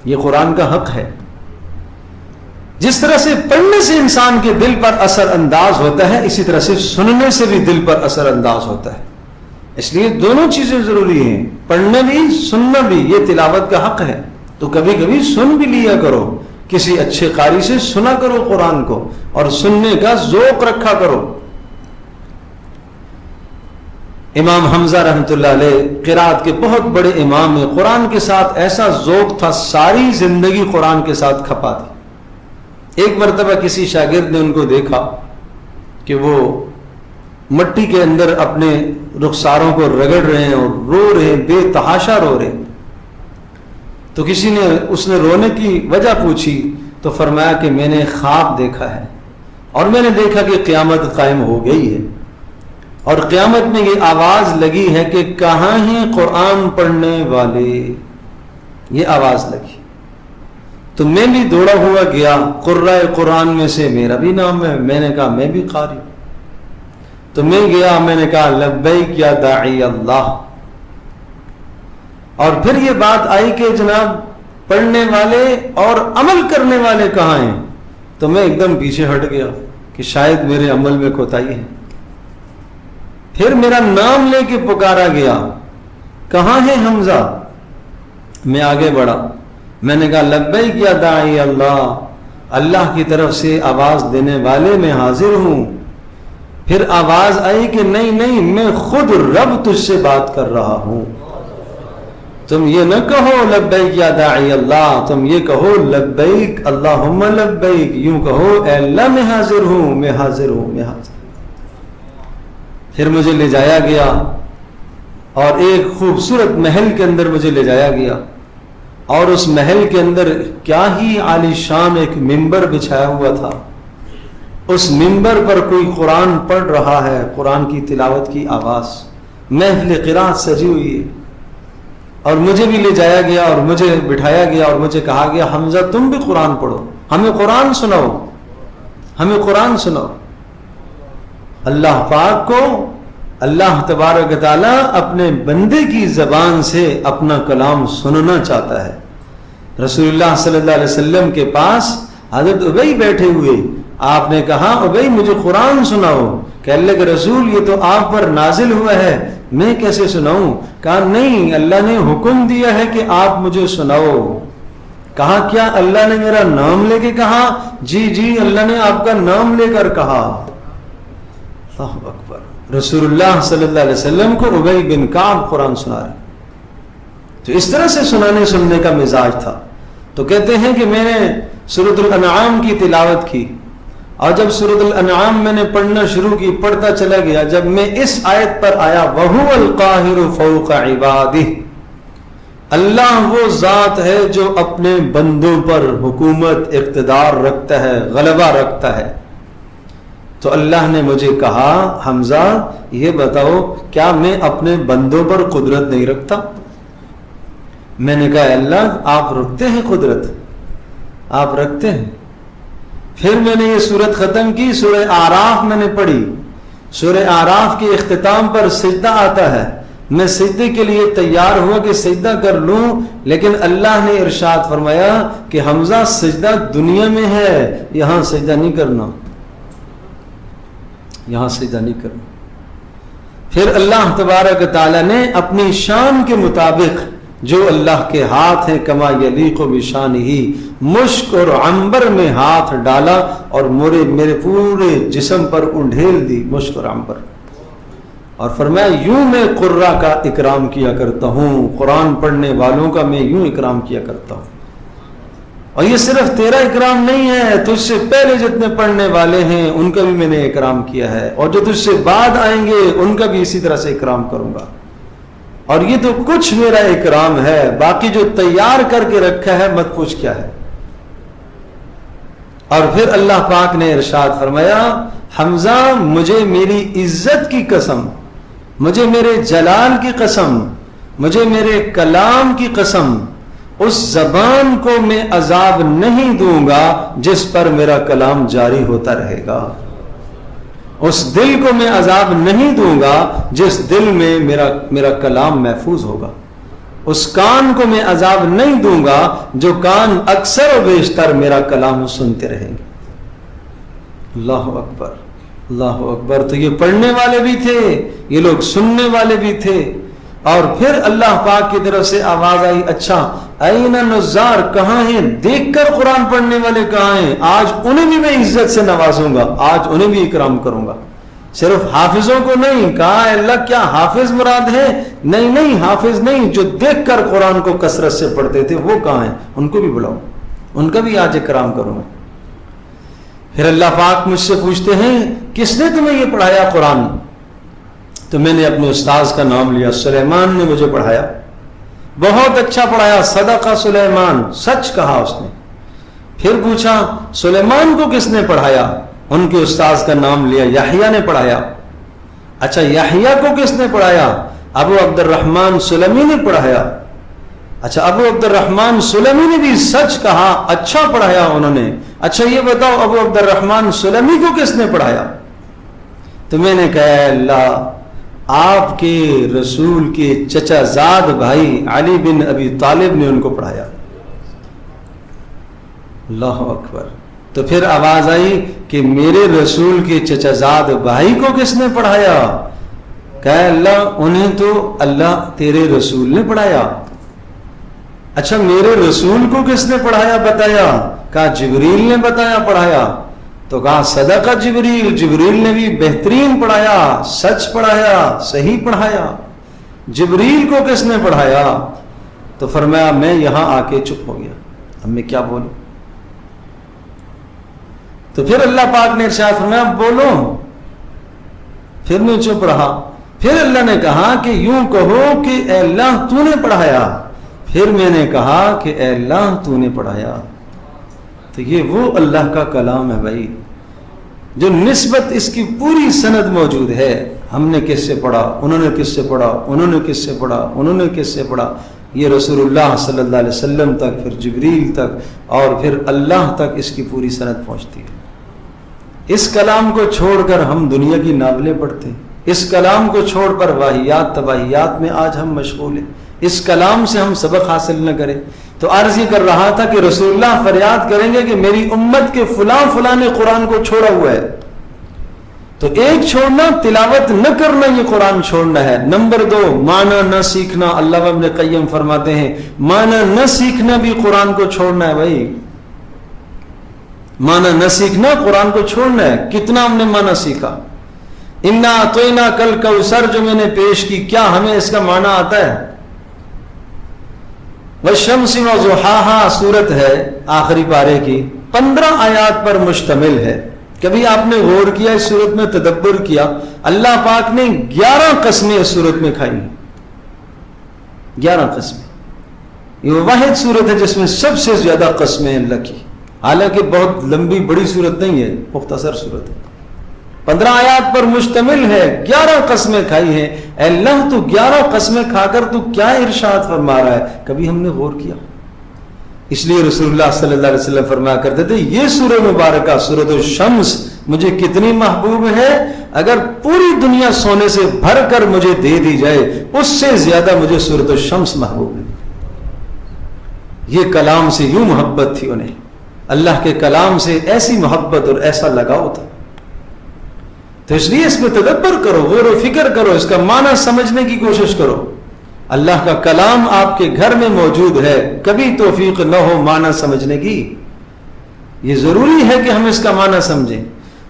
یہ قرآن کا حق ہے۔ جس طرح سے پڑھنے سے انسان کے دل پر اثر انداز ہوتا ہے، اسی طرح سے سننے سے بھی دل پر اثر انداز ہوتا ہے۔ اس لیے دونوں چیزیں ضروری ہیں، پڑھنا بھی سننا بھی۔ یہ تلاوت کا حق ہے تو کبھی کبھی سن بھی لیا کرو، کسی اچھے قاری سے سنا کرو قرآن کو، اور سننے کا ذوق رکھا کرو۔ امام حمزہ رحمۃ اللہ علیہ قرات کے بہت بڑے امام ہیں، قرآن کے ساتھ ایسا ذوق تھا، ساری زندگی قرآن کے ساتھ کھپا تھی۔ ایک مرتبہ کسی شاگرد نے ان کو دیکھا کہ وہ مٹی کے اندر اپنے رخساروں کو رگڑ رہے ہیں اور رو رہے ہیں، بے تحاشا رو رہے ہیں۔ تو کسی نے اس نے رونے کی وجہ پوچھی تو فرمایا کہ میں نے خواب دیکھا ہے اور میں نے دیکھا کہ قیامت قائم ہو گئی ہے، اور قیامت میں یہ آواز لگی ہے کہ کہاں ہیں قرآن پڑھنے والے، یہ آواز لگی۔ تو میں بھی دوڑا ہوا گیا، قرۂ قرآن میں سے میرا بھی نام ہے، میں نے کہا میں بھی قاری ہوں۔ تو میں گیا، میں نے کہا لبیک یا داعی اللہ۔ اور پھر یہ بات آئی کہ جناب پڑھنے والے اور عمل کرنے والے کہاں ہیں؟ تو میں ایک دم پیچھے ہٹ گیا کہ شاید میرے عمل میں کوتاہی ہے۔ پھر میرا نام لے کے پکارا گیا، کہاں ہے حمزہ؟ میں آگے بڑھا، میں نے کہا لبیک یا داعی اللہ، اللہ کی طرف سے آواز دینے والے میں حاضر ہوں۔ پھر آواز آئی کہ نہیں میں خود رب تجھ سے بات کر رہا ہوں، تم یہ نہ کہو لبیک یا داعی اللہ، تم یہ کہو لبیک اللہم لبیک، یوں کہو اے اللہ میں حاضر ہوں، میں حاضر ہوں، میں حاضر ہوں۔ پھر مجھے لے جایا گیا اور ایک خوبصورت محل کے اندر مجھے لے جایا گیا، اور اس محل کے اندر کیا ہی عالی شان ایک ممبر بچھایا ہوا تھا۔ اس ممبر پر کوئی قرآن پڑھ رہا ہے، قرآن کی تلاوت کی آواز، محفل قرات سجی ہوئی ہے، اور مجھے بھی لے جایا گیا اور مجھے بٹھایا گیا اور مجھے کہا گیا حمزہ تم بھی قرآن پڑھو، ہمیں قرآن سناؤ، ہمیں قرآن سناؤ۔ اللہ پاک کو اللہ تبارک و تعالیٰ اپنے بندے کی زبان سے اپنا کلام سننا چاہتا ہے۔ رسول اللہ صلی اللہ علیہ وسلم کے پاس حضرت ابی بیٹھے ہوئے، آپ نے کہا ابی مجھے قرآن سناؤ، کہ اللہ کے رسول یہ تو آپ پر نازل ہوا ہے، میں کیسے سناؤں؟ کہا نہیں، اللہ نے حکم دیا ہے کہ آپ مجھے سناؤ۔ کہا کیا اللہ نے میرا نام لے کے کہا؟ جی اللہ نے آپ کا نام لے کر کہا۔ اللہ اکبر، رسول اللہ صلی اللہ علیہ وسلم کو ابی بن کعب قرآن سنا رہے۔ تو اس طرح سے سنانے سننے کا مزاج تھا۔ تو کہتے ہیں کہ میں نے سورۃ الانعام کی تلاوت کی، اور جب سورۃ الانعام میں نے پڑھنا شروع کی، پڑھتا چلا گیا، جب میں اس آیت پر آیا وَهُوَ الْقَاهِرُ فَوْقَ عِبَادِهِ، اللہ وہ ذات ہے جو اپنے بندوں پر حکومت اقتدار رکھتا ہے، غلبہ رکھتا ہے۔ تو اللہ نے مجھے کہا حمزہ یہ بتاؤ کیا میں اپنے بندوں پر قدرت نہیں رکھتا؟ میں نے کہا اللہ آپ رکھتے ہیں قدرت، آپ رکھتے ہیں۔ پھر میں نے یہ سورت ختم کی، سورہ اعراف میں نے پڑھی۔ سورہ اعراف کے اختتام پر سجدہ آتا ہے، میں سجدے کے لیے تیار ہوا کہ سجدہ کر لوں، لیکن اللہ نے ارشاد فرمایا کہ حمزہ سجدہ دنیا میں ہے، یہاں سجدہ نہیں کرنا، یہاں سجدہ نہیں کرنا۔ پھر اللہ تبارک تعالیٰ نے اپنی شان کے مطابق جو اللہ کے ہاتھ ہیں کما یلیق بشانہ، مشک اور عنبر میں ہاتھ ڈالا اور میرے پورے جسم پر انڈھیل دی مشک اور عنبر، اور فرمایا یوں میں قرہ کا اکرام کیا کرتا ہوں، قرآن پڑھنے والوں کا میں یوں اکرام کیا کرتا ہوں۔ اور یہ صرف تیرا اکرام نہیں ہے، تجھ سے پہلے جتنے پڑھنے والے ہیں ان کا بھی میں نے اکرام کیا ہے، اور جو تجھ سے بعد آئیں گے ان کا بھی اسی طرح سے اکرام کروں گا۔ اور یہ تو کچھ میرا اکرام ہے، باقی جو تیار کر کے رکھا ہے مت پوچھ کیا ہے۔ اور پھر اللہ پاک نے ارشاد فرمایا حمزہ مجھے میری عزت کی قسم، مجھے میرے جلال کی قسم، مجھے میرے کلام کی قسم، اس زبان کو میں عذاب نہیں دوں گا جس پر میرا کلام جاری ہوتا رہے گا، اس دل کو میں عذاب نہیں دوں گا جس دل میں میرا کلام محفوظ ہوگا، اس کان کو میں عذاب نہیں دوں گا جو کان اکثر و بیشتر میرا کلام سنتے رہیں گے۔ اللہ اکبر، اللہ اکبر۔ تو یہ پڑھنے والے بھی تھے، یہ لوگ سننے والے بھی تھے۔ اور پھر اللہ پاک کی طرف سے آواز آئی اچھا این نزار کہاں ہیں، دیکھ کر قرآن پڑھنے والے کہاں ہیں، آج انہیں بھی میں عزت سے نوازوں گا، آج انہیں بھی اکرام کروں گا۔ صرف حافظوں کو نہیں کہا، اللہ کیا حافظ مراد ہے؟ نہیں نہیں، حافظ نہیں، جو دیکھ کر قرآن کو کثرت سے پڑھتے تھے وہ کہاں ہیں، ان کو بھی بلاؤ، ان کا بھی آج اکرام کروں گا۔ پھر اللہ پاک مجھ سے پوچھتے ہیں کس نے تمہیں یہ پڑھایا قرآن؟ تو میں نے اپنے استاذ کا نام لیا، سلیمان نے مجھے پڑھایا، بہت اچھا پڑھایا، صدقہ سلیمان، سچ کہا اس نے۔ پھر پوچھا سلیمان کو کس نے پڑھایا؟ ان کے استاذ کا نام لیا، یحییٰ نے پڑھایا۔ اچھا یحییٰ کو کس نے پڑھایا؟ ابو عبد الرحمن سلمی نے پڑھایا۔ اچھا ابو عبد الرحمن سلمی نے بھی سچ کہا، اچھا پڑھایا انہوں نے۔ اچھا یہ بتاؤ ابو عبد الرحمن سلمی کو کس نے پڑھایا؟ تو میں نے کہا اللہ آپ کے رسول کے چچا زاد بھائی علی بن ابی طالب نے ان کو پڑھایا۔ اللہ اکبر۔ تو پھر آواز آئی کہ میرے رسول کے چچا زاد بھائی کو کس نے پڑھایا؟ کہا اللہ انہیں تو اللہ تیرے رسول نے پڑھایا۔ اچھا میرے رسول کو کس نے پڑھایا بتایا؟ کہا جبریل نے بتایا پڑھایا۔ تو کہا صدقہ جبریل، جبریل نے بھی بہترین پڑھایا، سچ پڑھایا، صحیح پڑھایا۔ جبریل کو کس نے پڑھایا؟ تو فرمایا میں یہاں آ کے چپ ہو گیا، اب میں کیا بولوں؟ تو پھر اللہ پاک نے ارشاد فرمایا بولو، پھر میں چپ رہا۔ پھر اللہ نے کہا کہ یوں کہو کہ اے اللہ تو نے پڑھایا۔ پھر میں نے کہا کہ اے اللہ تو نے پڑھایا۔ تو یہ وہ اللہ کا کلام ہے بھائی، جو نسبت اس کی پوری سند موجود ہے۔ ہم نے کس سے پڑھا، انہوں نے کس سے پڑھا، انہوں نے کس سے پڑھا، انہوں نے کس سے پڑھا، یہ رسول اللہ صلی اللہ علیہ وسلم تک، پھر جبریل تک، اور پھر اللہ تک اس کی پوری سند پہنچتی ہے۔ اس کلام کو چھوڑ کر ہم دنیا کی ناولیں پڑھتے، اس کلام کو چھوڑ کر واہیات تباہیات میں آج ہم مشغول ہیں، اس کلام سے ہم سبق حاصل نہ کریں۔ تو عرض یہ کر رہا تھا کہ رسول اللہ فریاد کریں گے کہ میری امت کے فلاں فلاں نے قرآن کو چھوڑا ہوا ہے، تو ایک چھوڑنا تلاوت نہ کرنا یہ قرآن چھوڑنا ہے۔ نمبر 2 معنی نہ سیکھنا، اللہ ابن قیم فرماتے ہیں معنی نہ سیکھنا بھی قرآن کو چھوڑنا ہے بھائی، معنی نہ سیکھنا قرآن کو چھوڑنا ہے۔ کتنا ہم نے معنی سیکھا؟ انا اعطینا کل کوثر جو میں نے پیش کی، کیا ہمیں اس کا معنی آتا ہے؟ والشمس وضحاها سورت ہے آخری پارے کی، 15 آیات پر مشتمل ہے۔ کبھی آپ نے غور کیا اس سورت میں، تدبر کیا؟ اللہ پاک نے 11 قسمیں اس سورت میں کھائی ہیں، 11 قسمیں۔ یہ واحد سورت ہے جس میں سب سے زیادہ قسمیں اللہ کی، حالانکہ بہت لمبی بڑی سورت نہیں ہے، مختصر سورت ہے، 15 آیات پر مشتمل ہے، 11 قسمیں کھائی ہیں۔ اے اللہ تو 11 قسمیں کھا کر تو کیا ارشاد فرما رہا ہے؟ کبھی ہم نے غور کیا؟ اس لیے رسول اللہ صلی اللہ علیہ وسلم فرمایا کرتے تھے یہ سورہ مبارکہ سورۃ الشمس مجھے کتنی محبوب ہے، اگر پوری دنیا سونے سے بھر کر مجھے دے دی جائے اس سے زیادہ مجھے سورۃ الشمس محبوب ہے۔ یہ کلام سے یوں محبت تھی انہیں، اللہ کے کلام سے ایسی محبت اور ایسا لگاؤ تھا۔ تو اس لیے اس میں تدبر کرو، غور و فکر کرو، اس کا معنی سمجھنے کی کوشش کرو۔ اللہ کا کلام آپ کے گھر میں موجود ہے، کبھی توفیق نہ ہو معنی سمجھنے کی، یہ ضروری ہے کہ ہم اس کا معنی سمجھیں۔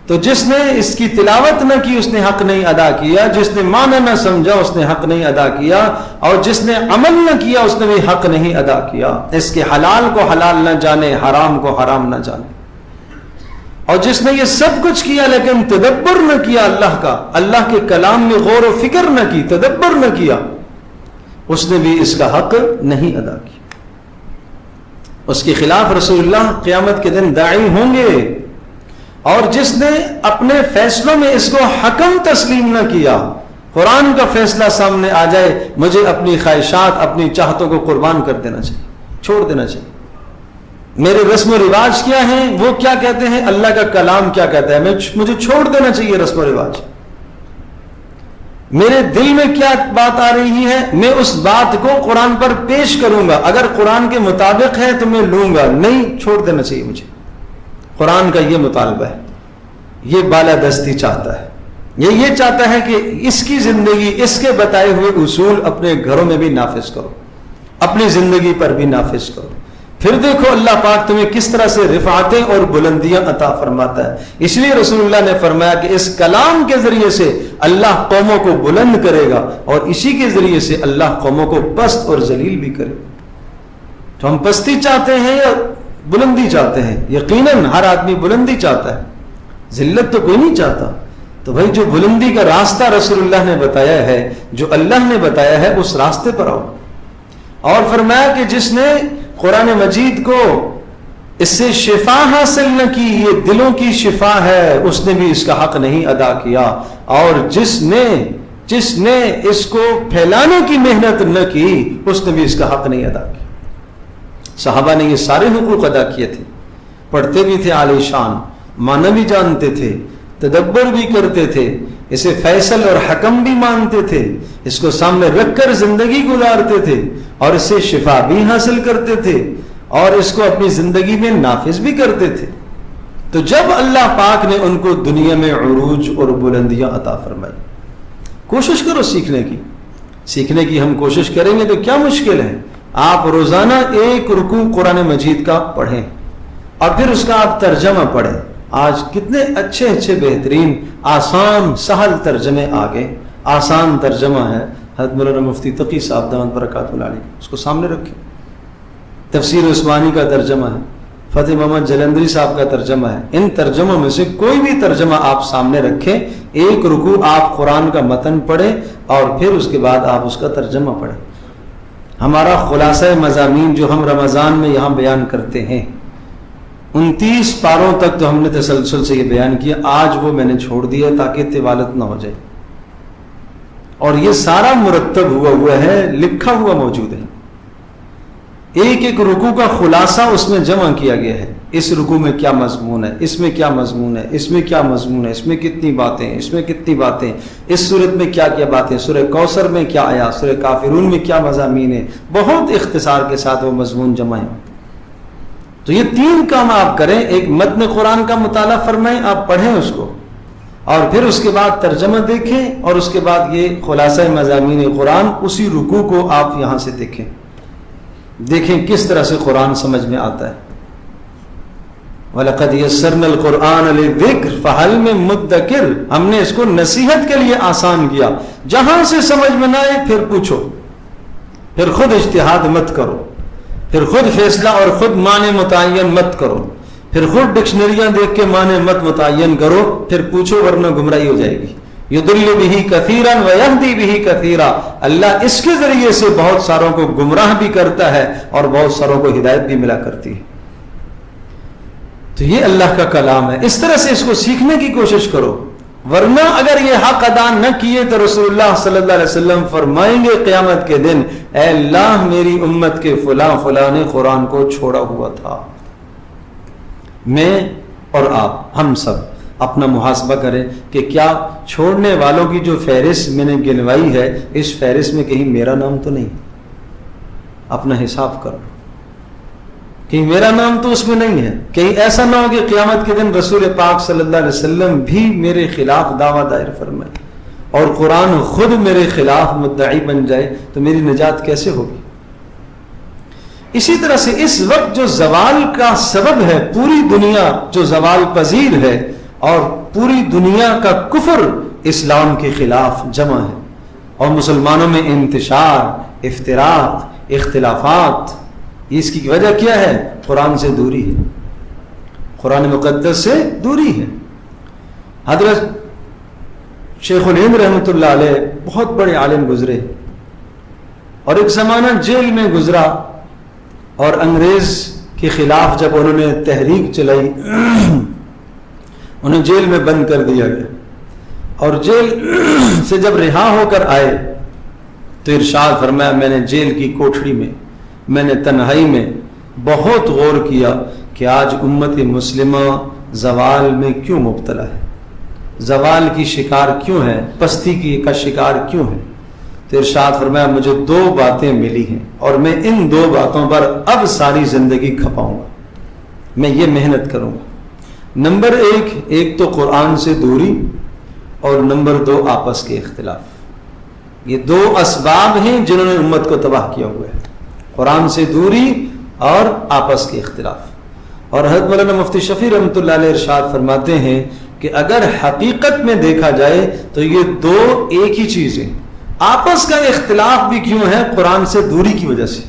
تو جس نے اس کی تلاوت نہ کی اس نے حق نہیں ادا کیا، جس نے معنی نہ سمجھا اس نے حق نہیں ادا کیا، اور جس نے عمل نہ کیا اس نے بھی حق نہیں ادا کیا۔ اس کے حلال کو حلال نہ جانے، حرام کو حرام نہ جانے۔ اور جس نے یہ سب کچھ کیا لیکن تدبر نہ کیا اللہ کا، اللہ کے کلام میں غور و فکر نہ کی، تدبر نہ کیا، اس نے بھی اس کا حق نہیں ادا کیا۔ اس کے خلاف رسول اللہ قیامت کے دن داعی ہوں گے۔ اور جس نے اپنے فیصلوں میں اس کو حکم تسلیم نہ کیا، قرآن کا فیصلہ سامنے آ جائے، مجھے اپنی خواہشات اپنی چاہتوں کو قربان کر دینا چاہیے، چھوڑ دینا چاہیے۔ میرے رسم و رواج کیا ہیں، وہ کیا کہتے ہیں، اللہ کا کلام کیا کہتا ہے، مجھے چھوڑ دینا چاہیے رسم و رواج۔ میرے دل میں کیا بات آ رہی ہے، میں اس بات کو قرآن پر پیش کروں گا، اگر قرآن کے مطابق ہے تو میں لوں گا، نہیں چھوڑ دینا چاہیے مجھے۔ قرآن کا یہ مطالبہ ہے، یہ بالادستی چاہتا ہے، یہ چاہتا ہے کہ اس کی زندگی، اس کے بتائے ہوئے اصول اپنے گھروں میں بھی نافذ کرو، اپنی زندگی پر بھی نافذ کرو۔ پھر دیکھو اللہ پاک تمہیں کس طرح سے رفعتیں اور بلندیاں عطا فرماتا ہے۔ اس لیے رسول اللہ نے فرمایا کہ اس کلام کے ذریعے سے اللہ قوموں کو بلند کرے گا، اور اسی کے ذریعے سے اللہ قوموں کو پست اور ذلیل بھی کرے گا۔ تو ہم پستی چاہتے ہیں یا بلندی چاہتے ہیں؟ یقیناً ہر آدمی بلندی چاہتا ہے، ذلت تو کوئی نہیں چاہتا۔ تو بھائی جو بلندی کا راستہ رسول اللہ نے بتایا ہے، جو اللہ نے بتایا ہے، اس راستے پر آؤ۔ اور فرمایا کہ جس نے قرآن مجید کو اس سے شفا حاصل نہ کی، یہ دلوں کی شفا ہے، اس نے بھی اس کا حق نہیں ادا کیا۔ اور جس نے اس کو پھیلانے کی محنت نہ کی، اس نے بھی اس کا حق نہیں ادا کیا۔ صحابہ نے یہ سارے حقوق ادا کیے تھے، پڑھتے بھی تھے عالی شان، معنی بھی جانتے تھے، تدبر بھی کرتے تھے، اسے فیصل اور حکم بھی مانتے تھے، اس کو سامنے رکھ کر زندگی گزارتے تھے، اور اس سے شفا بھی حاصل کرتے تھے، اور اس کو اپنی زندگی میں نافذ بھی کرتے تھے۔ تو جب اللہ پاک نے ان کو دنیا میں عروج اور بلندیاں عطا فرمائی، کوشش کرو سیکھنے کی ہم کوشش کریں گے تو کیا مشکل ہے؟ آپ روزانہ ایک رکوع قرآن مجید کا پڑھیں، اور پھر اس کا آپ ترجمہ پڑھیں۔ آج کتنے اچھے بہترین آسان سہل ترجمے آگے، آسان ترجمہ ہے حضرت مولانا مفتی تقی صاحب دامت برکاتہ اللہ علیہ، اس کو سامنے رکھیں۔ تفسیر عثمانی کا ترجمہ ہے، فتح محمد جلندری صاحب کا ترجمہ ہے۔ ان ترجموں میں سے کوئی بھی ترجمہ آپ سامنے رکھیں، ایک رکوع آپ قرآن کا متن پڑھیں، اور پھر اس کے بعد آپ اس کا ترجمہ پڑھیں۔ ہمارا خلاصہ مضامین جو ہم رمضان میں یہاں بیان کرتے ہیں، 29 پاروں تک تو ہم نے تسلسل سے یہ بیان کیا، آج وہ میں نے چھوڑ دیا تاکہ طوالت نہ ہو جائے، اور یہ سارا مرتب ہوا ہے، لکھا ہوا موجود ہے، ایک رکوع کا خلاصہ اس میں جمع کیا گیا ہے۔ اس رکوع میں کیا مضمون ہے، اس میں کیا مضمون ہے، اس میں کیا مضمون ہے، اس میں کتنی باتیں، اس میں کتنی باتیں، اس صورت میں کیا کیا باتیں، سورہ کوثر میں کیا آیا، سورہ کافرون میں کیا مضامین ہے، بہت اختصار کے ساتھ وہ مضمون جمع ہے۔ تو یہ 3 کام آپ کریں، ایک متن قرآن کا مطالعہ فرمائیں، آپ پڑھیں اس کو، اور پھر اس کے بعد ترجمہ دیکھیں، اور اس کے بعد یہ خلاصہ مضامین قرآن، اسی رکوع کو آپ یہاں سے دیکھیں کس طرح سے قرآن سمجھ میں آتا ہے۔ وَلَقَدْ يَسَّرْنَا الْقُرْآنَ لِلذِّكْرِ فَهَلْ مِن مُدَّكِرٍ، ہم نے اس کو نصیحت کے لیے آسان کیا، جہاں سے سمجھ میں نہ آئے پھر پوچھو، پھر خود اجتہاد مت کرو، پھر خود فیصلہ اور خود معنی متعین مت کرو، پھر خود ڈکشنریاں دیکھ کے معنی مت متعین کرو، پھر پوچھو ورنہ گمراہی ہو جائے گی۔ یضل بہ کثیرا ویہدی بہ کثیرا، اللہ اس کے ذریعے سے بہت ساروں کو گمراہ بھی کرتا ہے اور بہت ساروں کو ہدایت بھی ملا کرتی ہے۔ تو یہ اللہ کا کلام ہے، اس طرح سے اس کو سیکھنے کی کوشش کرو، ورنہ اگر یہ حق ادا نہ کیے تو رسول اللہ صلی اللہ علیہ وسلم فرمائیں گے قیامت کے دن، اے اللہ میری امت کے فلاں نے قرآن کو چھوڑا ہوا تھا۔ میں اور آپ، ہم سب اپنا محاسبہ کریں کہ کیا چھوڑنے والوں کی جو فہرست میں نے گنوائی ہے، اس فہرست میں کہیں میرا نام تو نہیں؟ اپنا حساب کر لو۔ کہیں میرا نام تو اس میں نہیں ہے، کہیں ایسا نہ ہو کہ قیامت کے دن رسول پاک صلی اللہ علیہ وسلم بھی میرے خلاف دعویٰ دائر فرمائے اور قرآن خود میرے خلاف مدعی بن جائے، تو میری نجات کیسے ہوگی؟ اسی طرح سے اس وقت جو زوال کا سبب ہے، پوری دنیا جو زوال پذیر ہے اور پوری دنیا کا کفر اسلام کے خلاف جمع ہے، اور مسلمانوں میں انتشار، افتراق، اختلافات، اس کی وجہ کیا ہے؟ قرآن سے دوری ہے، قرآن مقدس سے دوری ہے۔ حضرت شیخ الہند رحمۃ اللہ علیہ بہت بڑے عالم گزرے، اور ایک زمانہ جیل میں گزرا، اور انگریز کے خلاف جب انہوں نے تحریک چلائی انہیں جیل میں بند کر دیا گیا، اور جیل سے جب رہا ہو کر آئے تو ارشاد فرمایا میں نے جیل کی کوٹھڑی میں نے تنہائی میں بہت غور کیا کہ آج امت مسلمہ زوال میں کیوں مبتلا ہے، زوال کی شکار کیوں ہے، پستی کا شکار کیوں ہے؟ تو ارشاد فرمایا مجھے 2 باتیں ملی ہیں، اور میں ان 2 باتوں پر اب ساری زندگی کھپاؤں گا، میں یہ محنت کروں گا۔ نمبر 1 ایک تو قرآن سے دوری، اور نمبر 2 آپس کے اختلاف۔ یہ 2 اسباب ہیں جنہوں نے امت کو تباہ کیا ہوا ہے، قرآن سے دوری اور آپس کے اختلاف۔ اور حضرت مولانا مفتی شفیع رحمۃ اللہ علیہ ارشاد فرماتے ہیں کہ اگر حقیقت میں دیکھا جائے تو یہ 2 ایک ہی چیز ہیں۔ آپس کا اختلاف بھی کیوں ہے؟ قرآن سے دوری کی وجہ سے۔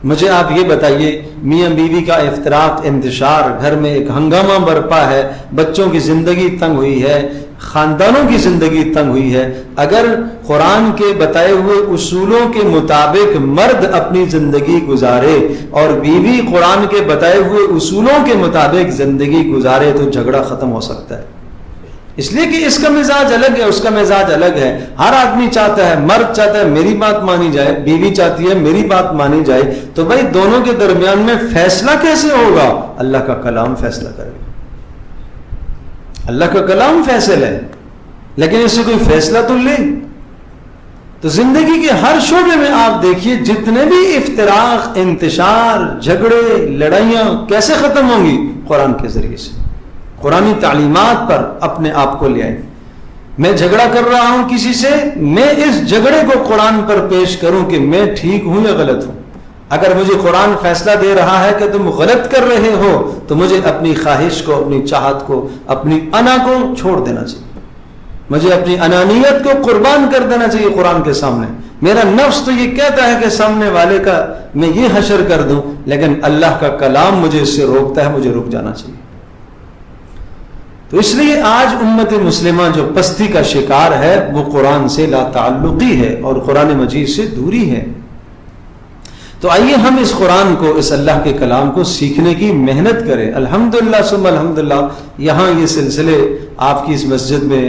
مجھے آپ یہ بتائیے، میاں بیوی کا افتراق، انتشار، گھر میں ایک ہنگامہ برپا ہے، بچوں کی زندگی تنگ ہوئی ہے، خاندانوں کی زندگی تنگ ہوئی ہے، اگر قرآن کے بتائے ہوئے اصولوں کے مطابق مرد اپنی زندگی گزارے اور بیوی قرآن کے بتائے ہوئے اصولوں کے مطابق زندگی گزارے تو جھگڑا ختم ہو سکتا ہے، اس لیے کہ اس کا مزاج الگ ہے، اس کا مزاج الگ ہے۔ ہر آدمی چاہتا ہے، مرد چاہتا ہے میری بات مانی جائے، بیوی چاہتی ہے میری بات مانی جائے، تو بھائی دونوں کے درمیان میں فیصلہ کیسے ہوگا؟ اللہ کا کلام فیصلہ کرے گا، اللہ کا کلام فیصلہ ہے، لیکن اس سے کوئی فیصلہ تو لے۔ تو زندگی کے ہر شعبے میں آپ دیکھیے جتنے بھی افتراق، انتشار، جھگڑے، لڑائیاں کیسے ختم ہوں گی؟ قرآن کے ذریعے سے، قرآنی تعلیمات پر اپنے آپ کو لے آئیں۔ میں جھگڑا کر رہا ہوں کسی سے، میں اس جھگڑے کو قرآن پر پیش کروں کہ میں ٹھیک ہوں یا غلط ہوں۔ اگر مجھے قرآن فیصلہ دے رہا ہے کہ تم غلط کر رہے ہو تو مجھے اپنی خواہش کو، اپنی چاہت کو، اپنی انا کو چھوڑ دینا چاہیے، مجھے اپنی انانیت کو قربان کر دینا چاہیے قرآن کے سامنے۔ میرا نفس تو یہ کہتا ہے کہ سامنے والے کا میں یہ حشر کر دوں، لیکن اللہ کا کلام مجھے اس سے روکتا ہے، مجھے رک جانا چاہیے۔ تو اس لیے آج امت مسلمہ جو پستی کا شکار ہے وہ قرآن سے لا تعلقی ہے اور قرآن مجید سے دوری ہے۔ تو آئیے ہم اس قرآن کو، اس اللہ کے کلام کو سیکھنے کی محنت کریں۔ الحمدللہ ثم الحمدللہ یہاں یہ سلسلے آپ کی اس مسجد میں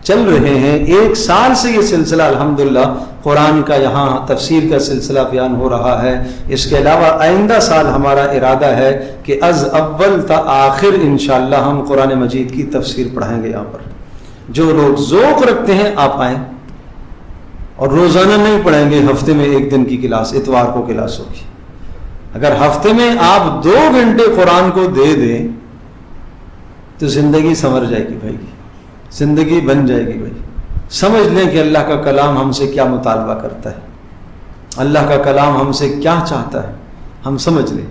چل رہے ہیں، 1 سال سے یہ سلسلہ الحمدللہ قرآن کا یہاں تفسیر کا سلسلہ بیان ہو رہا ہے۔ اس کے علاوہ آئندہ سال ہمارا ارادہ ہے کہ از اول تا آخر انشاءاللہ ہم قرآن مجید کی تفسیر پڑھائیں گے یہاں پر۔ جو لوگ ذوق رکھتے ہیں آپ آئیں، اور روزانہ نہیں پڑھیں گے، ہفتے میں 1 دن کی کلاس، اتوار کو کلاس ہوگی۔ اگر ہفتے میں آپ 2 گھنٹے قرآن کو دے دیں تو زندگی سنور جائے گی بھائی، زندگی بن جائے گی بھائی۔ سمجھ لیں کہ اللہ کا کلام ہم سے کیا مطالبہ کرتا ہے، اللہ کا کلام ہم سے کیا چاہتا ہے، ہم سمجھ لیں۔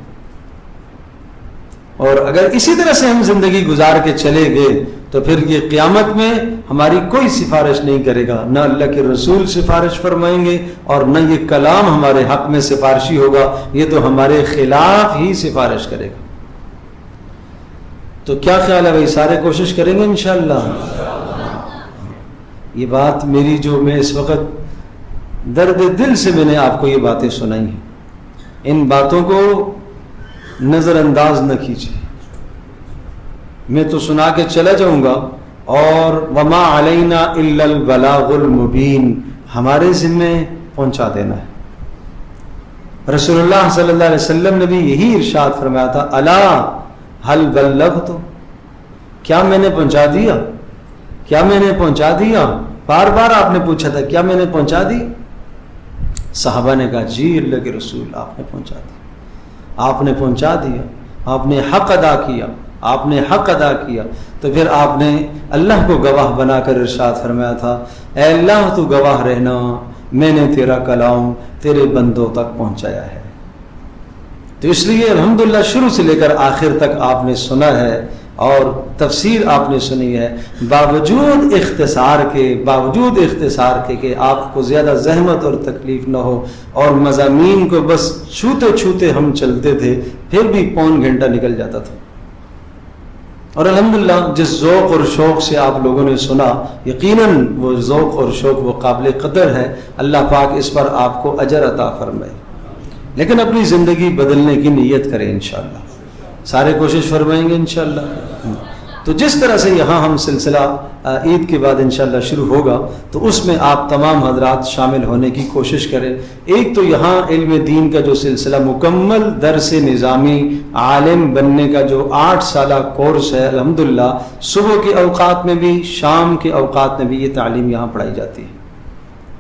اور اگر اسی طرح سے ہم زندگی گزار کے چلے گئے تو پھر یہ قیامت میں ہماری کوئی سفارش نہیں کرے گا، نہ اللہ کے رسول سفارش فرمائیں گے اور نہ یہ کلام ہمارے حق میں سفارشی ہوگا، یہ تو ہمارے خلاف ہی سفارش کرے گا۔ تو کیا خیال ہے بھائی، سارے کوشش کریں گے انشاءاللہ؟ یہ بات میری جو میں اس وقت درد دل سے میں نے آپ کو یہ باتیں سنائی ہیں، ان باتوں کو نظر انداز نہ کیجیے۔ میں تو سنا کے چلا جاؤں گا، اور وما علینا الا البلاغ المبین، ہمارے ذمے پہنچا دینا ہے۔ رسول اللہ صلی اللہ علیہ وسلم نے بھی یہی ارشاد فرمایا تھا، الا هل بلغت، کیا میں نے پہنچا دیا، کیا میں نے پہنچا دیا؟ بار بار آپ نے پوچھا تھا کیا میں نے پہنچا دی؟ صحابہ نے کہا جی اللہ کے رسول آپ نے پہنچا دی۔ آپ نے پہنچا دیا، آپ نے حق ادا کیا، آپ نے حق ادا کیا، تو پھر آپ نے اللہ کو گواہ بنا کر ارشاد فرمایا تھا، اے اللہ تو گواہ رہنا، میں نے تیرا کلام تیرے بندوں تک پہنچایا ہے۔ تو اس لیے الحمدللہ شروع سے لے کر آخر تک آپ نے سنا ہے اور تفسیر آپ نے سنی ہے، باوجود اختصار کے کہ آپ کو زیادہ زحمت اور تکلیف نہ ہو، اور مضامین کو بس چھوتے چھوتے ہم چلتے تھے، پھر بھی پون گھنٹہ نکل جاتا تھا۔ اور الحمدللہ جس ذوق اور شوق سے آپ لوگوں نے سنا، یقیناً وہ ذوق اور شوق وہ قابل قدر ہے، اللہ پاک اس پر آپ کو اجر عطا فرمائے۔ لیکن اپنی زندگی بدلنے کی نیت کریں انشاءاللہ، سارے کوشش فرمائیں گے انشاءاللہ۔ تو جس طرح سے یہاں ہم سلسلہ عید کے بعد انشاءاللہ شروع ہوگا، تو اس میں آپ تمام حضرات شامل ہونے کی کوشش کریں۔ ایک تو یہاں علم دین کا جو سلسلہ مکمل درس نظامی عالم بننے کا جو 8 سالہ کورس ہے، الحمدللہ صبح کے اوقات میں بھی شام کے اوقات میں بھی یہ تعلیم یہاں پڑھائی جاتی ہے۔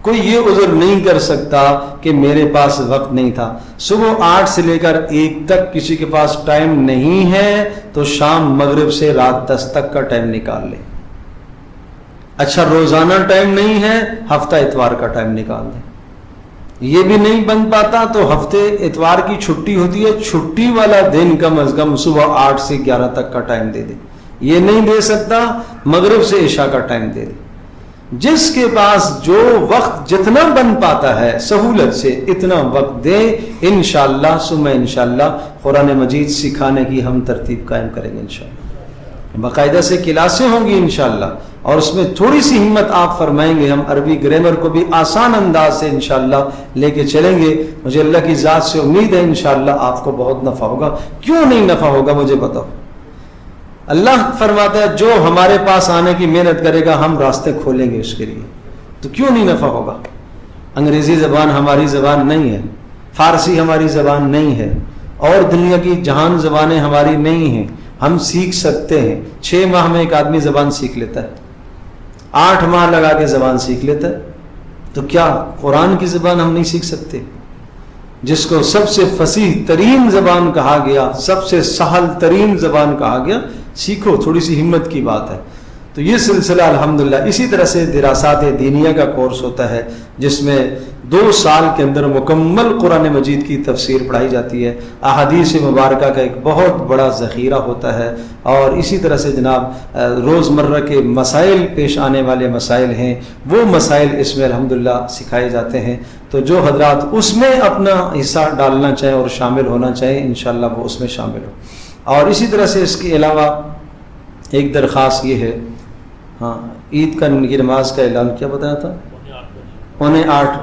کوئی یہ عذر نہیں کر سکتا کہ میرے پاس وقت نہیں تھا۔ صبح 8 سے لے کر 1 تک کسی کے پاس ٹائم نہیں ہے تو شام مغرب سے رات 10 تک کا ٹائم نکال لے۔ اچھا روزانہ ٹائم نہیں ہے، ہفتہ اتوار کا ٹائم نکال دیں۔ یہ بھی نہیں بن پاتا تو ہفتے اتوار کی چھٹی ہوتی ہے، چھٹی والا دن کم از کم صبح 8 سے 11 تک کا ٹائم دے دے۔ یہ نہیں دے سکتا، مغرب سے عشاء کا ٹائم دے دے۔ جس کے پاس جو وقت جتنا بن پاتا ہے سہولت سے اتنا وقت دے، انشاءاللہ ثم انشاءاللہ قرآن مجید سکھانے کی ہم ترتیب قائم کریں گے انشاءاللہ۔ باقاعدہ سے کلاسیں ہوں گی انشاءاللہ، اور اس میں تھوڑی سی ہمت آپ فرمائیں گے، ہم عربی گرامر کو بھی آسان انداز سے انشاءاللہ لے کے چلیں گے۔ مجھے اللہ کی ذات سے امید ہے انشاءاللہ آپ کو بہت نفع ہوگا۔ کیوں نہیں نفع ہوگا مجھے بتاؤ؟ اللہ فرماتا ہے جو ہمارے پاس آنے کی محنت کرے گا ہم راستے کھولیں گے اس کے لیے، تو کیوں نہیں نفع ہوگا؟ انگریزی زبان ہماری زبان نہیں ہے، فارسی ہماری زبان نہیں ہے، اور دنیا کی جہان زبانیں ہماری نہیں ہیں، ہم سیکھ سکتے ہیں۔ 6 ماہ میں ایک آدمی زبان سیکھ لیتا ہے، 8 ماہ لگا کے زبان سیکھ لیتا ہے، تو کیا قرآن کی زبان ہم نہیں سیکھ سکتے؟ جس کو سب سے فصیح ترین زبان کہا گیا، سب سے سہل ترین زبان کہا گیا، سیکھو، تھوڑی سی ہمت کی بات ہے۔ تو یہ سلسلہ الحمدللہ اسی طرح سے دراسات دینیہ کا کورس ہوتا ہے، جس میں 2 سال کے اندر مکمل قرآن مجید کی تفسیر پڑھائی جاتی ہے، احادیث مبارکہ کا ایک بہت بڑا ذخیرہ ہوتا ہے، اور اسی طرح سے جناب روزمرہ کے مسائل پیش آنے والے مسائل ہیں، وہ مسائل اس میں الحمدللہ سکھائے جاتے ہیں۔ تو جو حضرات اس میں اپنا حصہ ڈالنا چاہیں اور شامل ہونا چاہیں انشاءاللہ وہ اس میں شامل ہو۔ اور اسی طرح سے اس کے علاوہ ایک درخواست یہ ہے، ہاں عید کا نماز کا اعلان کیا بتایا تھا؟ 7:45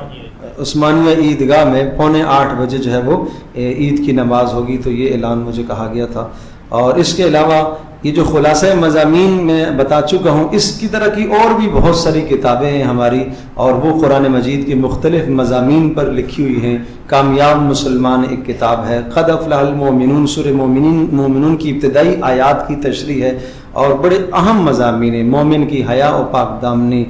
عثمانیہ عیدگاہ میں 7:45 بجے جو ہے وہ عید کی نماز ہوگی، تو یہ اعلان مجھے کہا گیا تھا۔ اور اس کے علاوہ یہ جو خلاصہ مضامین میں بتا چکا ہوں، اس کی طرح کی اور بھی بہت ساری کتابیں ہیں ہماری، اور وہ قرآن مجید کے مختلف مضامین پر لکھی ہوئی ہیں۔ کامیاب مسلمان ایک کتاب ہے، قد افلح المؤمنون، سورہ مومنون کی ابتدائی آیات کی تشریح ہے، اور بڑے اہم مضامین ہیں، مومن کی حیا و پاک دامنی،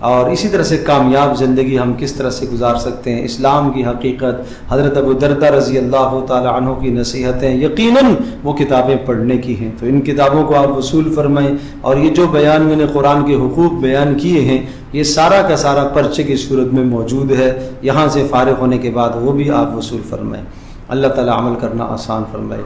اور اسی طرح سے کامیاب زندگی ہم کس طرح سے گزار سکتے ہیں، اسلام کی حقیقت، حضرت ابو دردہ رضی اللہ تعالی عنہ کی نصیحتیں، یقیناً وہ کتابیں پڑھنے کی ہیں۔ تو ان کتابوں کو آپ وصول فرمائیں، اور یہ جو بیان میں نے قرآن کے حقوق بیان کیے ہیں، یہ سارا کا سارا پرچے کی صورت میں موجود ہے، یہاں سے فارغ ہونے کے بعد وہ بھی آپ وصول فرمائیں۔ اللہ تعالی عمل کرنا آسان فرمائے۔